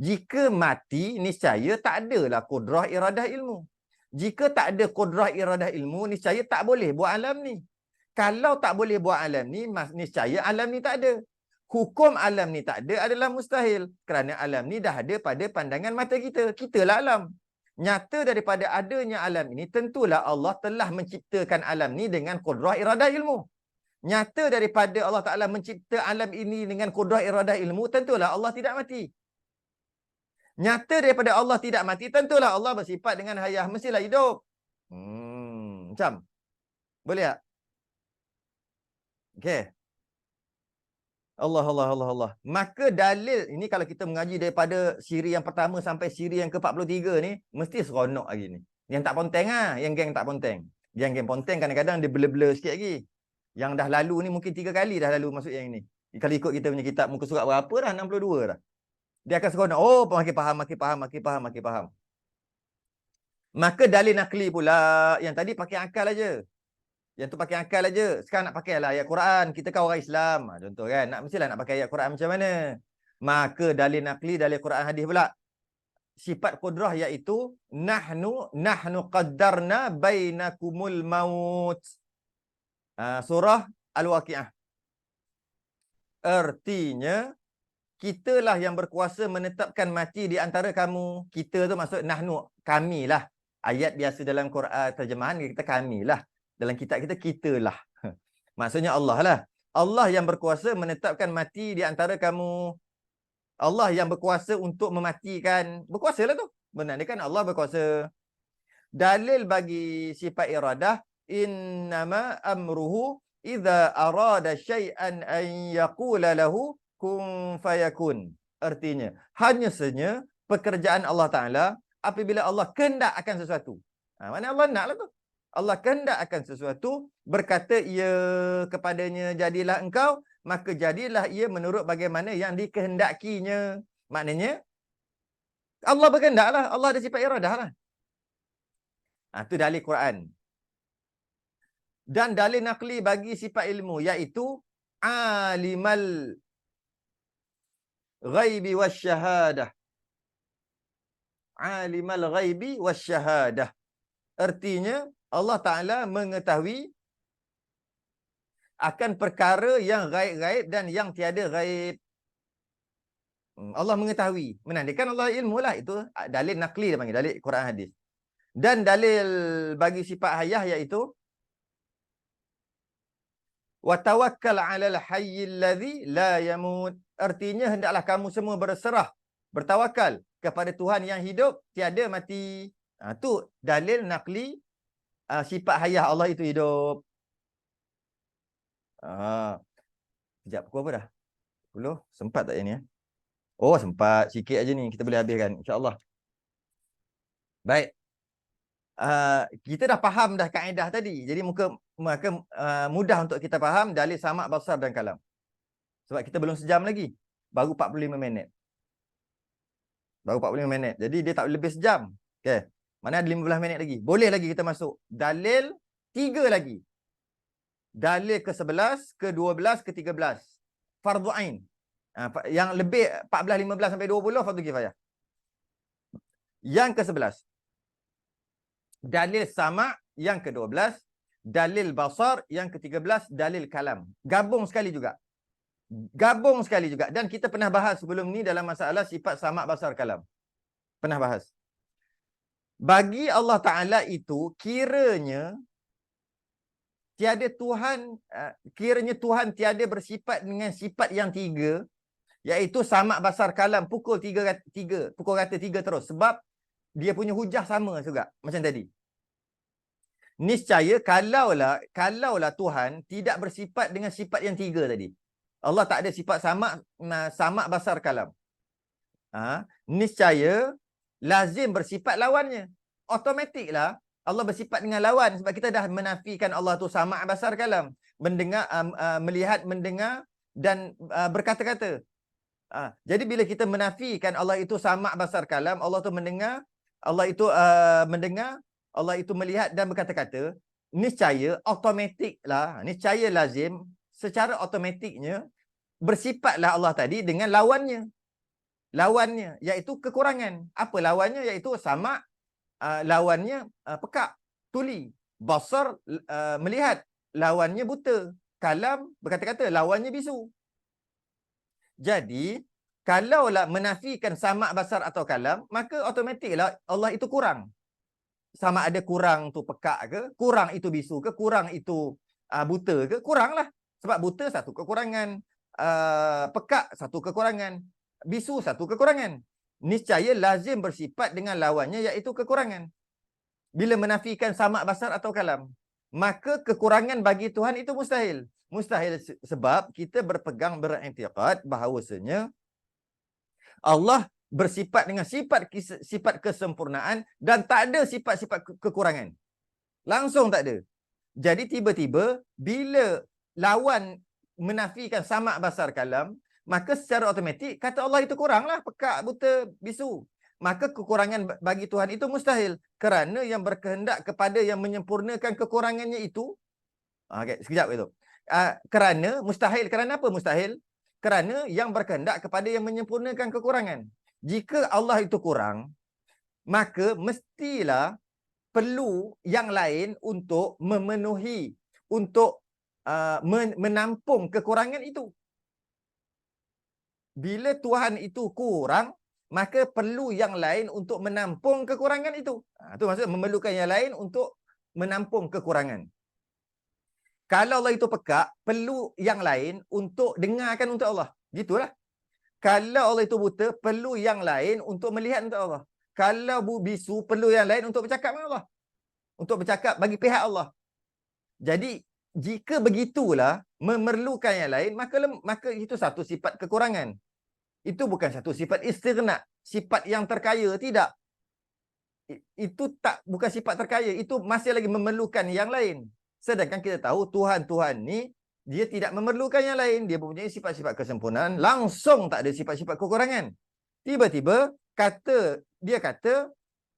[SPEAKER 1] Jika mati, niscaya tak adalah kudrah iradah ilmu. Jika tak ada kudrah iradah ilmu, niscaya tak boleh buat alam ni. Kalau tak boleh buat alam ni, niscaya alam ni tak ada. Hukum alam ni tak ada adalah mustahil. Kerana alam ni dah ada pada pandangan mata kita. Kitalah alam. Nyata daripada adanya alam ini, tentulah Allah telah menciptakan alam ni dengan kudrah iradah ilmu. Nyata daripada Allah Ta'ala mencipta alam ini dengan kudrah iradah ilmu, tentulah Allah tidak mati. Nyata daripada Allah tidak mati, tentulah Allah bersifat dengan hayah, mestilah hidup. Macam? Boleh tak? Okey. Allah. Maka dalil, ini kalau kita mengaji daripada siri yang pertama sampai siri yang ke-43 ni, mesti seronok lagi ni. Yang tak ponteng yang geng tak ponteng. Yang geng ponteng kadang-kadang dia blur-blur sikit lagi. Yang dah lalu ni mungkin 3 kali dah lalu masuk yang ini. Kalau ikut kita punya kitab muka surat berapa dah? 62 dah. Dia akan seronok. Oh, makin faham. Maka dalil nakli pula, yang tadi pakai akal aja. Yang tu pakai akal aja. Sekarang nak pakai lah ayat Quran. Kita kan orang Islam. Contoh kan. Mestilah nak pakai ayat Quran macam mana. Maka dalil nakli, dalil Quran hadis pula. Sifat kudrah iaitu nahnu qaddarna bainakumul maut. Surah Al-Waqi'ah. Artinya, kitalah yang berkuasa menetapkan mati di antara kamu. Kita tu maksud nahnu, kamilah. Ayat biasa dalam Quran, terjemahan kita kamilah. Dalam kitab kita lah. Maksudnya Allah lah. Allah yang berkuasa menetapkan mati di antara kamu. Allah yang berkuasa untuk mematikan. Berkuasa lah tu. Benar kan Allah berkuasa. Dalil bagi sifat iradah. Innama amruhu idza arada syai'an an yaqula lahu kun fayakun. Artinya, hanya saja pekerjaan Allah Ta'ala apabila Allah kehendak akan sesuatu. Mana Allah nak lah tu. Allah kehendak akan sesuatu, berkata ia kepadanya, jadilah engkau, maka jadilah ia menurut bagaimana yang dikehendakinya. Maknanya, Allah berkehendak lah. Allah ada sifat iradah lah. Itu dalil Quran. Dan dalil nakli bagi sifat ilmu, iaitu alimal ghaibi wasyahadah. Alimal ghaibi wasyahadah. Artinya, Allah Ta'ala mengetahui akan perkara yang gaib-gaib dan yang tiada gaib. Allah mengetahui. Menandakan Allah ilmu lah. Itu dalil nakli dia panggil. Dalil Quran hadis. Dan dalil bagi sifat hayah iaitu wa tawakkal 'alal hayyil ladzi la yamut. Artinya hendaklah kamu semua berserah, bertawakal kepada Tuhan yang hidup, tiada mati. Tu dalil nakli sifat hayah Allah itu hidup. Sekejap, pukul apa dah? 10? Sempat tak ini? Oh, sempat. Sikit aja ni. Kita boleh habiskan. InsyaAllah. Baik. Kita dah faham dah kaedah tadi. Jadi maka mudah untuk kita faham dalil samak, basar dan kalam. Sebab kita belum sejam lagi. Baru 45 minit. Baru 45 minit. Jadi dia tak lebih sejam. Okay. Mana ada 15 minit lagi. Boleh lagi kita masuk. Dalil 3 lagi. Dalil ke-11, ke-12, ke-13. Fardu Ain. Yang lebih 14, 15 sampai 20 fardu kifayah. Yang ke-11. Dalil sama' yang ke-12. Dalil basar yang ke-13. Dalil kalam. Gabung sekali juga. Dan kita pernah bahas sebelum ni dalam masalah sifat sama' basar kalam. Pernah bahas. Bagi Allah Ta'ala itu, kiranya Tuhan tiada bersifat dengan sifat yang tiga, iaitu sama' basar kalam, pukul kata tiga terus. Sebab dia punya hujah sama juga, macam tadi. Niscaya kalaulah Tuhan tidak bersifat dengan sifat yang tiga tadi. Allah tak ada sifat sama' basar kalam. Niscaya lazim bersifat lawannya. Automatiklah Allah bersifat dengan lawan, sebab kita dah menafikan Allah tu sama' basar kalam, mendengar, melihat, mendengar dan berkata-kata. Jadi bila kita menafikan Allah itu sama' basar kalam, Allah tu mendengar, Allah itu mendengar, Allah itu melihat dan berkata-kata, niscaya lazim, secara automatiknya bersifatlah Allah tadi dengan lawannya, iaitu kekurangan. Apa lawannya? Iaitu sama', lawannya pekak, tuli. Basar, melihat. Lawannya buta. Kalam, berkata-kata. Lawannya bisu. Jadi, kalaulah menafikan sama' basar atau kalam, maka automatiklah Allah itu kurang. Sama ada kurang tu pekak ke, kurang itu bisu ke, kurang itu buta ke, kuranglah. Sebab buta satu kekurangan, pekak satu kekurangan, bisu satu kekurangan. Niscaya lazim bersifat dengan lawannya, iaitu kekurangan. Bila menafikan sama' basar atau kalam, maka kekurangan bagi Tuhan itu mustahil. Mustahil sebab kita beriktikad bahawasanya Allah bersifat dengan sifat kesempurnaan dan tak ada sifat-sifat kekurangan. Langsung tak ada. Jadi tiba-tiba bila lawan menafikan sama' basar kalam, maka secara automatik kata Allah itu kuranglah, pekak, buta, bisu. Maka kekurangan bagi Tuhan itu mustahil, kerana yang berkehendak kepada yang menyempurnakan kekurangannya itu, sekejap itu. Kerana mustahil, kerana apa mustahil? Kerana yang berkehendak kepada yang menyempurnakan kekurangan. Jika Allah itu kurang, maka mestilah perlu yang lain untuk memenuhi, untuk menampung kekurangan itu. Bila Tuhan itu kurang, maka perlu yang lain untuk menampung kekurangan itu. Itu maksud memerlukan yang lain untuk menampung kekurangan. Kalau Allah itu pekak, perlu yang lain untuk dengarkan untuk Allah. Gitulah. Kalau Allah itu buta, perlu yang lain untuk melihat untuk Allah. Kalau bisu, perlu yang lain untuk bercakap dengan Allah. Untuk bercakap bagi pihak Allah. Jadi, jika begitulah, memerlukan yang lain, maka itu satu sifat kekurangan. Itu bukan satu sifat istighna, sifat yang terkaya, tidak. Itu bukan sifat terkaya, itu masih lagi memerlukan yang lain. Sedangkan kita tahu Tuhan ni dia tidak memerlukan yang lain, dia mempunyai sifat-sifat kesempurnaan, langsung tak ada sifat-sifat kekurangan. Tiba-tiba dia kata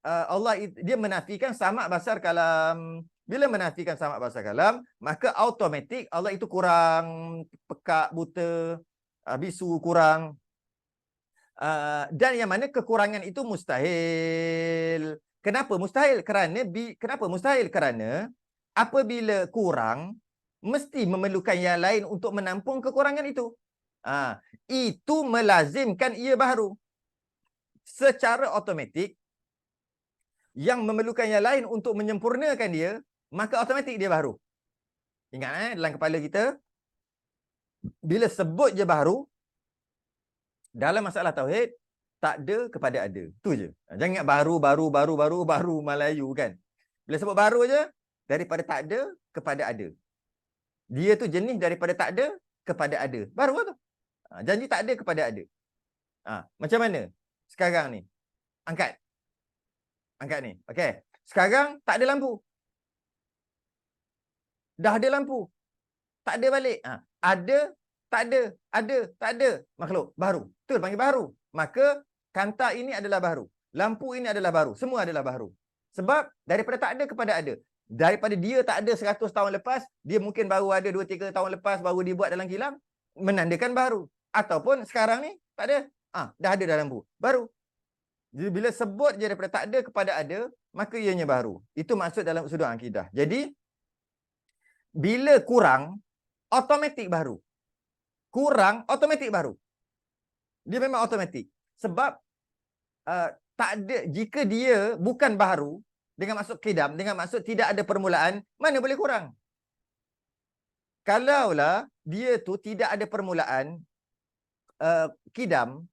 [SPEAKER 1] Allah dia menafikan sama' basar kalam. Bila menafikan sama' basar kalam, maka automatik Allah itu kurang, pekak, buta, bisu, kurang. Dan yang mana kekurangan itu mustahil. Kenapa mustahil? Kenapa mustahil? Kerana apabila kurang, mesti memerlukan yang lain untuk menampung kekurangan itu. Itu melazimkan ia baharu. Secara automatik, yang memerlukan yang lain untuk menyempurnakan dia, maka automatik dia baharu. Ingat dalam kepala kita, bila sebut je baharu, dalam masalah tauhid, tak ada kepada ada. Itu je. Jangan ingat baru Melayu kan. Bila sebut baru je, daripada tak ada kepada ada. Dia tu jenis daripada tak ada kepada ada. Baru tu. Janji tak ada kepada ada. Macam mana? Sekarang ni. Angkat ni. Okey. Sekarang tak ada lampu. Dah ada lampu. Tak ada balik. Ada, tak ada. Ada, tak ada. Makhluk baru. Itu panggil baru. Maka kanta ini adalah baru. Lampu ini adalah baru. Semua adalah baru. Sebab daripada tak ada kepada ada. Daripada dia tak ada 100 tahun lepas, dia mungkin baru ada 2-3 tahun lepas, baru dibuat dalam kilang, menandakan baru. Ataupun sekarang ni tak ada. Dah ada dalam lampu. Baru. Jadi bila sebut je daripada tak ada kepada ada, maka ianya baru. Itu maksud dalam sudut akidah. Jadi bila kurang, automatik baru. Kurang, automatik baru. Dia memang automatik. Sebab tak ada, jika dia bukan baharu, dengan maksud qidam, dengan maksud tidak ada permulaan, mana boleh kurang? Kalaulah dia tu tidak ada permulaan, qidam,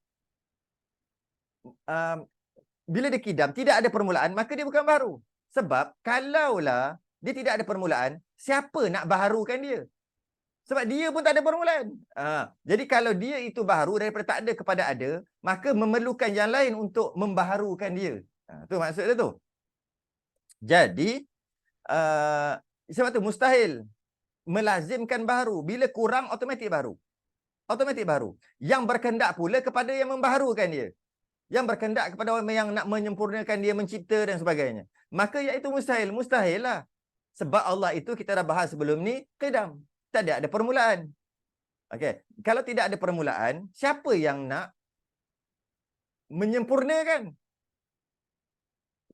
[SPEAKER 1] bila dia qidam, tidak ada permulaan, maka dia bukan baharu. Sebab kalaulah dia tidak ada permulaan, siapa nak baharukan dia? Sebab dia pun tak ada permulaan. Jadi kalau dia itu baharu daripada tak ada kepada ada, maka memerlukan yang lain untuk membaharukan dia. Tu maksud dia tu. Jadi, sebab tu mustahil melazimkan baharu. Bila kurang, automatik baharu. Automatik baharu. Yang berkehendak pula kepada yang membaharukan dia. Yang berkehendak kepada orang yang nak menyempurnakan dia, mencipta dan sebagainya. Maka iaitu mustahil. Mustahil lah. Sebab Allah itu kita dah bahas sebelum ni, qidam. Tak ada permulaan. Okey, kalau tidak ada permulaan, siapa yang nak menyempurnakan?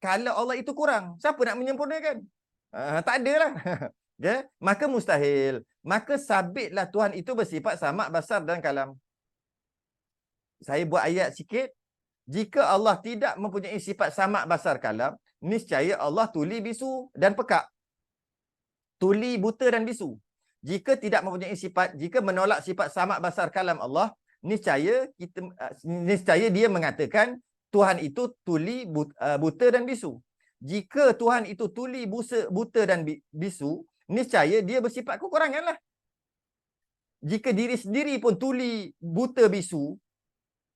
[SPEAKER 1] Kalau Allah itu kurang, siapa nak menyempurnakan? Tak ada lah. Okay? Maka mustahil. Maka sabitlah Tuhan itu bersifat samak, basar dan kalam. Saya buat ayat sikit. Jika Allah tidak mempunyai sifat samak, basar, kalam, niscaya Allah tuli, bisu dan pekak. Tuli, buta dan bisu. Jika tidak mempunyai sifat, jika menolak sifat samak, basar, kalam Allah, niscaya dia mengatakan Tuhan itu tuli, buta dan bisu. Jika Tuhan itu tuli, buta dan bisu, niscaya dia bersifat kekurangan lah. Jika diri sendiri pun tuli, buta, bisu,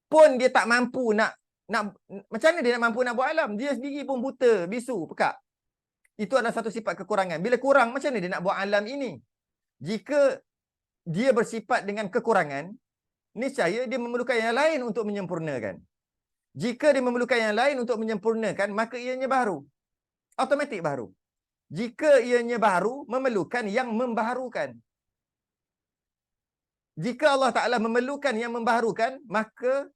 [SPEAKER 1] pun dia tak mampu nak macam mana dia nak mampu nak buat alam? Dia sendiri pun buta, bisu, pekak. Itu adalah satu sifat kekurangan. Bila kurang, macam mana dia nak buat alam ini? Jika dia bersifat dengan kekurangan, niscaya dia memerlukan yang lain untuk menyempurnakan. Jika dia memerlukan yang lain untuk menyempurnakan, maka ianya baharu. Automatik baharu. Jika ianya baharu, memerlukan yang membaharukan. Jika Allah Ta'ala memerlukan yang membaharukan, maka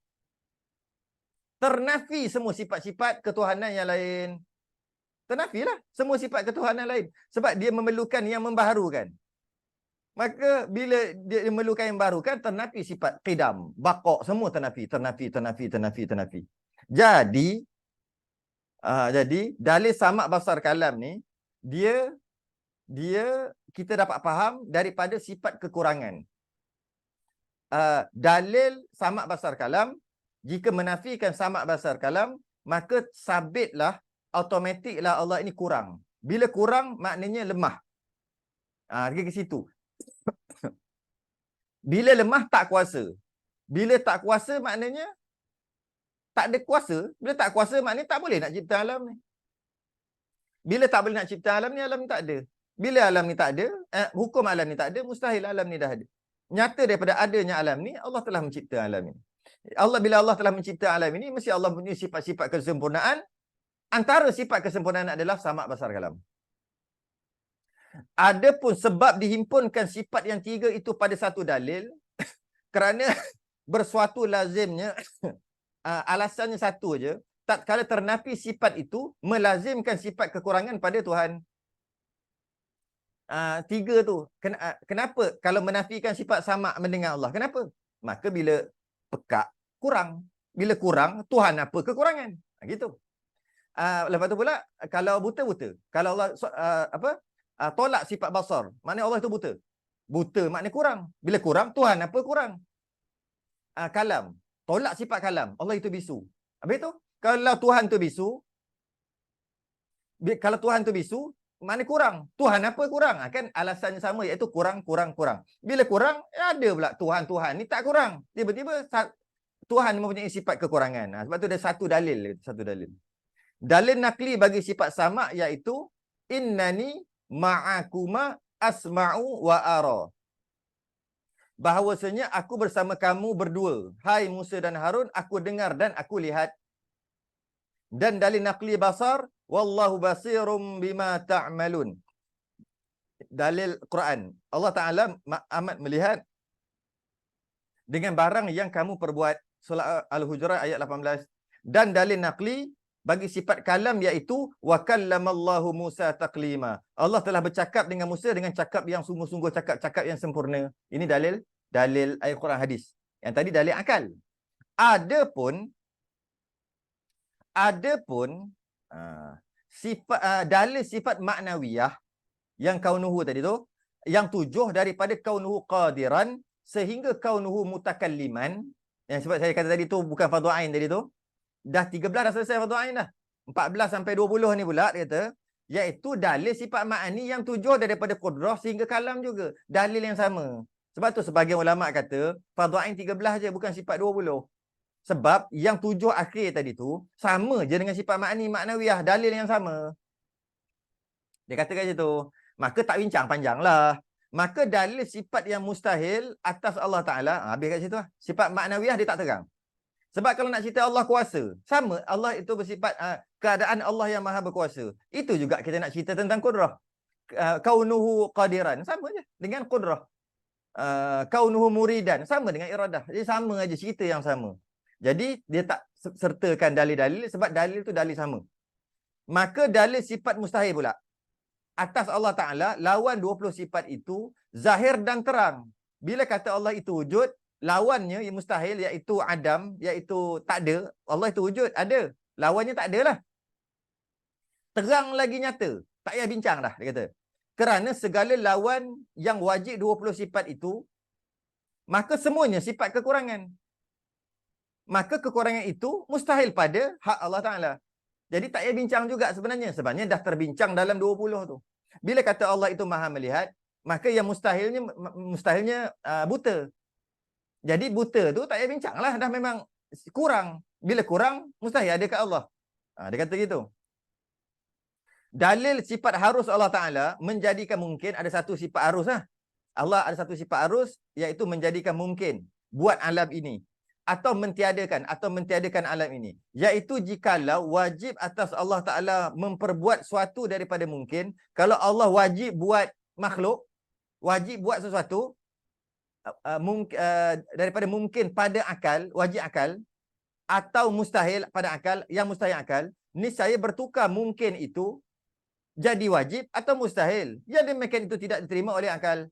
[SPEAKER 1] ternafi semua sifat-sifat ketuhanan yang lain. Ternafilah semua sifat ketuhanan lain. Sebab dia memerlukan yang membaharukan. Maka bila dia memerlukan yang baru kan, ternafi sifat qidam, baqa', semua ternafi. Jadi dalil samak, basar, kalam ni dia kita dapat faham daripada sifat kekurangan. Dalil samak, basar, kalam, jika menafikan samak, basar, kalam, maka sabitlah, automatiklah Allah ini kurang. Bila kurang maknanya lemah. Ke situ. Bila lemah tak kuasa. Bila tak kuasa maknanya tak ada kuasa. Bila tak kuasa maknanya tak boleh nak cipta alam ni. Bila tak boleh nak cipta alam ni tak ada. Bila alam ni tak ada, hukum alam ni tak ada, mustahil alam ni dah ada. Nyata daripada adanya alam ni, Allah telah mencipta alam ini. Bila Allah telah mencipta alam ini, mesti Allah punya sifat-sifat kesempurnaan. Antara sifat kesempurnaan adalah samak, basar, kalam. Adapun sebab dihimpunkan sifat yang tiga itu pada satu dalil, kerana bersuatu lazimnya, alasannya satu aja, tatkala ternafi sifat itu, melazimkan sifat kekurangan pada Tuhan. Tiga tu. Kenapa? Kalau menafikan sifat samak mendengar Allah, kenapa? Maka bila pekak, kurang. Bila kurang, Tuhan apa kekurangan? Gitu. Lepas tu pula, kalau buta-buta. Kalau Allah tolak sifat basar, maknanya Allah itu buta. Buta maknanya kurang. Bila kurang, Tuhan apa kurang? Kalam. Tolak sifat kalam. Allah itu bisu. Habis tu, kalau Tuhan tu bisu, maknanya kurang. Tuhan apa kurang? Kan alasannya sama, iaitu kurang. Bila kurang, ada pula Tuhan ni tak kurang. Tiba-tiba Tuhan mempunyai sifat kekurangan. Sebab tu ada satu dalil. Dalil nakli bagi sifat sama iaitu innani ma'akuma asma'u wa ara. Bahawasanya aku bersama kamu berdua. Hai Musa dan Harun, aku dengar dan aku lihat. Dan dalil nakli basar, wallahu basirum bima ta'malun. Dalil Quran. Allah Ta'ala amat melihat dengan barang yang kamu perbuat. Surah Al-Hujurat ayat 18. Dan dalil naqli bagi sifat kalam iaitu wa kallamallahu Musa taklima. Allah telah bercakap dengan Musa dengan cakap yang sungguh-sungguh, cakap yang sempurna. Ini dalil ayat Quran hadis. Yang tadi dalil akal. Adapun dalil sifat maknawiyah yang kaunuhu tadi tu, yang 7 daripada kaunuhu qadiran sehingga kaunuhu mutakalliman, yang sebab saya kata tadi tu bukan fardu ain tadi tu. Dah 13 dah selesai fardu ain dah. 14 sampai 20 ni pula dia kata, iaitu dalil sifat ma'ani yang 7 daripada qudrah sehingga kalam juga. Dalil yang sama. Sebab tu sebagian ulama kata fardu ain 13 je, bukan sifat 20. Sebab yang 7 akhir tadi tu sama je dengan sifat ma'ani maknawiyah, dalil yang sama. Dia kata kat situ. Maka tak bincang panjanglah. Maka dalil sifat yang mustahil atas Allah Ta'ala, habis kat situ lah. Sifat maknawiyah dia tak terang. Sebab kalau nak cerita Allah kuasa, sama Allah itu bersifat keadaan Allah yang maha berkuasa. Itu juga kita nak cerita tentang kudrah. Kaunuhu qadiran, sama je dengan kudrah. Kaunuhu muridan, sama dengan iradah. Jadi sama aja, cerita yang sama. Jadi dia tak sertakan dalil-dalil sebab dalil tu dalil sama. Maka dalil sifat mustahil pula atas Allah Ta'ala, lawan 20 sifat itu zahir dan terang. Bila kata Allah itu wujud, lawannya yang mustahil iaitu adam, iaitu tak ada. Allah itu wujud, ada. Lawannya tak ada lah. Terang lagi nyata. Tak payah bincang dah, dia kata. Kerana segala lawan yang wajib 20 sifat itu, maka semuanya sifat kekurangan. Maka kekurangan itu mustahil pada hak Allah Ta'ala. Jadi tak payah bincang juga sebenarnya. Sebenarnya dah terbincang dalam 20 tu. Bila kata Allah itu maha melihat, maka yang mustahilnya buta. Jadi buta tu tak payah bincang lah. Dah memang kurang. Bila kurang, mustahil ada kat Allah. Dia kata gitu. Dalil sifat harus Allah Ta'ala menjadikan mungkin, ada satu sifat harus lah. Allah ada satu sifat harus, iaitu menjadikan mungkin buat alam ini. Atau mentiadakan alam ini. Iaitu jikalau wajib atas Allah Ta'ala memperbuat suatu daripada mungkin. Kalau Allah wajib buat makhluk, wajib buat sesuatu daripada mungkin pada akal, wajib akal, atau mustahil pada akal, yang mustahil akal, niscaya bertukar mungkin itu jadi wajib atau mustahil. Yang demikian itu tidak diterima oleh akal.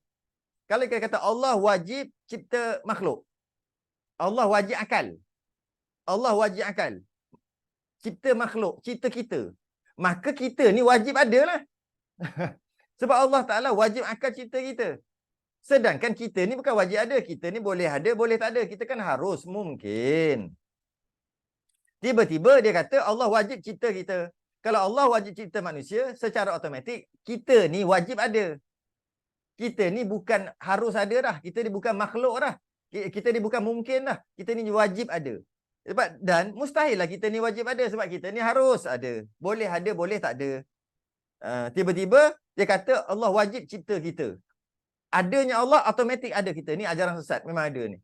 [SPEAKER 1] Kalau kita kata Allah wajib cipta makhluk, Allah wajib akal. Allah wajib akal. Cipta makhluk, cipta kita. Maka kita ni wajib ada lah. Sebab Allah Ta'ala wajib akal cipta kita. Sedangkan kita ni bukan wajib ada. Kita ni boleh ada, boleh tak ada. Kita kan harus mungkin. Tiba-tiba dia kata Allah wajib cipta kita. Kalau Allah wajib cipta manusia, secara automatik kita ni wajib ada. Kita ni bukan harus ada dah. Kita ni bukan makhluk dah. Kita ni bukan mungkin dah. Kita ni wajib ada. Dan mustahil lah kita ni wajib ada. Sebab kita ni harus ada. Boleh ada, boleh tak ada. Tiba-tiba dia kata Allah wajib cipta kita. Adanya Allah automatik ada kita. Ni ajaran sesat. Memang ada ni.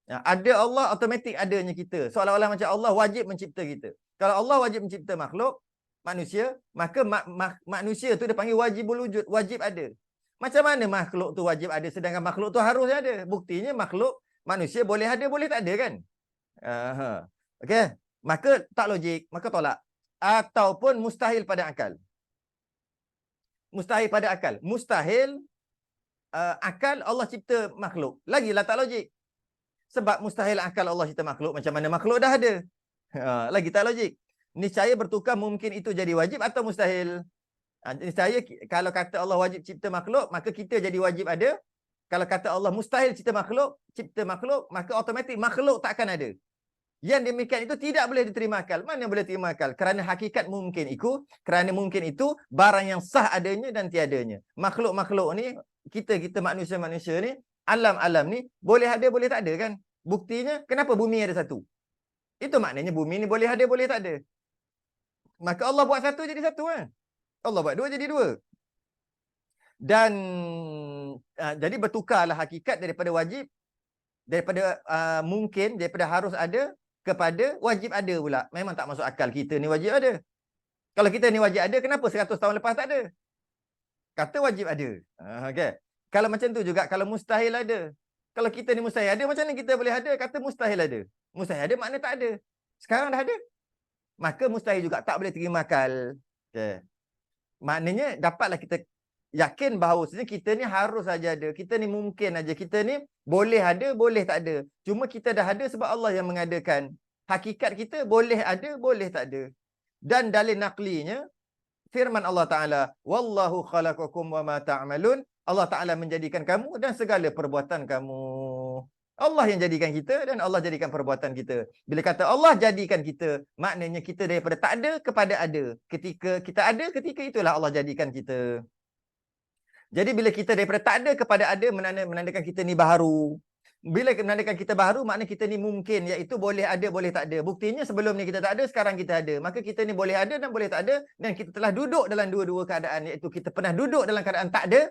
[SPEAKER 1] Ada Allah automatik adanya kita. Seolah-olah macam Allah wajib mencipta kita. Kalau Allah wajib mencipta makhluk, manusia, maka manusia tu dia panggil wajibul wujud. Wajib ada. Macam mana makhluk tu wajib ada sedangkan makhluk tu harus ada? Buktinya makhluk manusia boleh ada, boleh tak ada kan? Okey. Maka tak logik, maka tolak. Ataupun mustahil pada akal. Mustahil pada akal. Mustahil akal Allah cipta makhluk. Lagilah tak logik. Sebab mustahil akal Allah cipta makhluk, macam mana makhluk dah ada? Lagi tak logik. Niscaya bertukar mungkin itu jadi wajib atau mustahil. Niscaya kalau kata Allah wajib cipta makhluk, maka kita jadi wajib ada. Kalau kata Allah mustahil cipta makhluk, maka automatik makhluk tak akan ada. Yang demikian itu tidak boleh diterima akal. Mana boleh terima akal? Kerana hakikat mungkin itu, barang yang sah adanya dan tiadanya. Makhluk-makhluk ni, kita manusia-manusia ni, alam-alam ni, boleh ada, boleh tak ada kan? Buktinya, kenapa bumi ada satu? Itu maknanya bumi ni boleh ada, boleh tak ada. Maka Allah buat satu jadi satu kan? Allah buat dua jadi dua. Dan jadi bertukarlah hakikat daripada wajib, daripada mungkin, daripada harus ada kepada wajib ada pula. Memang tak masuk akal kita ni wajib ada. Kalau kita ni wajib ada, kenapa 100 tahun lepas tak ada? Kata wajib ada. Okay. Kalau macam tu juga, kalau mustahil ada. Kalau kita ni mustahil ada, macam mana kita boleh ada? Kata mustahil ada. Mustahil ada makna tak ada. Sekarang dah ada. Maka mustahil juga, tak boleh terima akal. Okay. Maknanya dapatlah kita yakin bahawa sebenarnya kita ni harus saja ada. Kita ni mungkin aja. Kita ni boleh ada, boleh tak ada. Cuma kita dah ada sebab Allah yang mengadakan. Hakikat kita boleh ada, boleh tak ada. Dan dalil naqlinya, firman Allah Ta'ala, Wallahu khalaqakum wa ma ta'amalun. Allah Ta'ala menjadikan kamu dan segala perbuatan kamu. Allah yang jadikan kita dan Allah jadikan perbuatan kita. Bila kata Allah jadikan kita, maknanya kita daripada tak ada kepada ada. Ketika kita ada, ketika itulah Allah jadikan kita. Jadi bila kita daripada tak ada kepada ada, menandakan kita ni baharu. Bila menandakan kita baharu, maknanya kita ni mungkin, iaitu boleh ada, boleh tak ada. Buktinya sebelum ni kita tak ada, sekarang kita ada. Maka kita ni boleh ada dan boleh tak ada. Dan kita telah duduk dalam dua-dua keadaan, iaitu kita pernah duduk dalam keadaan tak ada.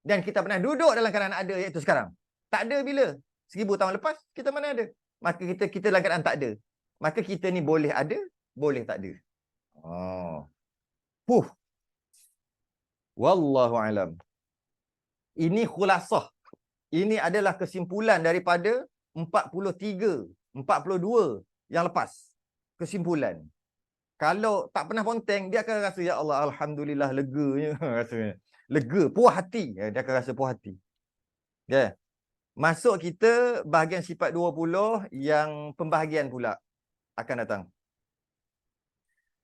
[SPEAKER 1] Dan kita pernah duduk dalam keadaan ada, iaitu sekarang. Tak ada bila? 1000 tahun lepas, kita mana ada? Maka kita dalam keadaan tak ada. Maka kita ni boleh ada, boleh tak ada. Wallahu alam. Ini khulasah. Ini adalah kesimpulan daripada 43, 42 yang lepas. Kesimpulan. Kalau tak pernah ponteng, dia akan rasa, ya Allah, alhamdulillah, leganya. Rasanya. Lega, puas hati. Dia akan rasa puas hati. Okay. Masuk kita bahagian sifat 20 yang pembahagian pula akan datang.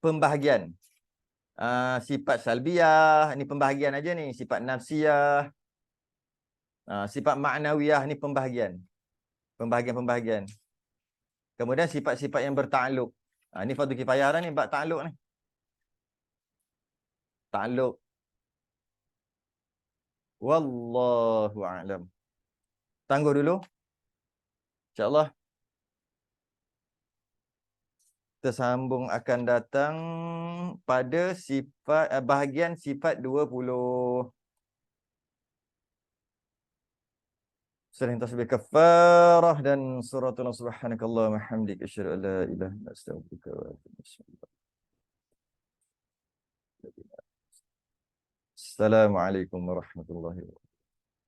[SPEAKER 1] Pembahagian. Sifat salbiyah, ni pembahagian aja ni. Sifat nafsiyah. Sifat ma'nawiyah ni pembahagian. Pembahagian-pembahagian. Kemudian sifat-sifat yang bertakluk. Ni fardu kifayah dah ni, bab takluk ni. Takluk. Wallahu a'lam. Tangguh dulu. InsyaAllah. Kita sambung akan datang pada sifat bahagian sifat 20. Sering tasbih kafarah dan suratul subhanakallah wa hamdika asyhadu an la ilaha illa anta astaghfiruka wa atubu ilaik. Assalamualaikum warahmatullahi wabarakatuh.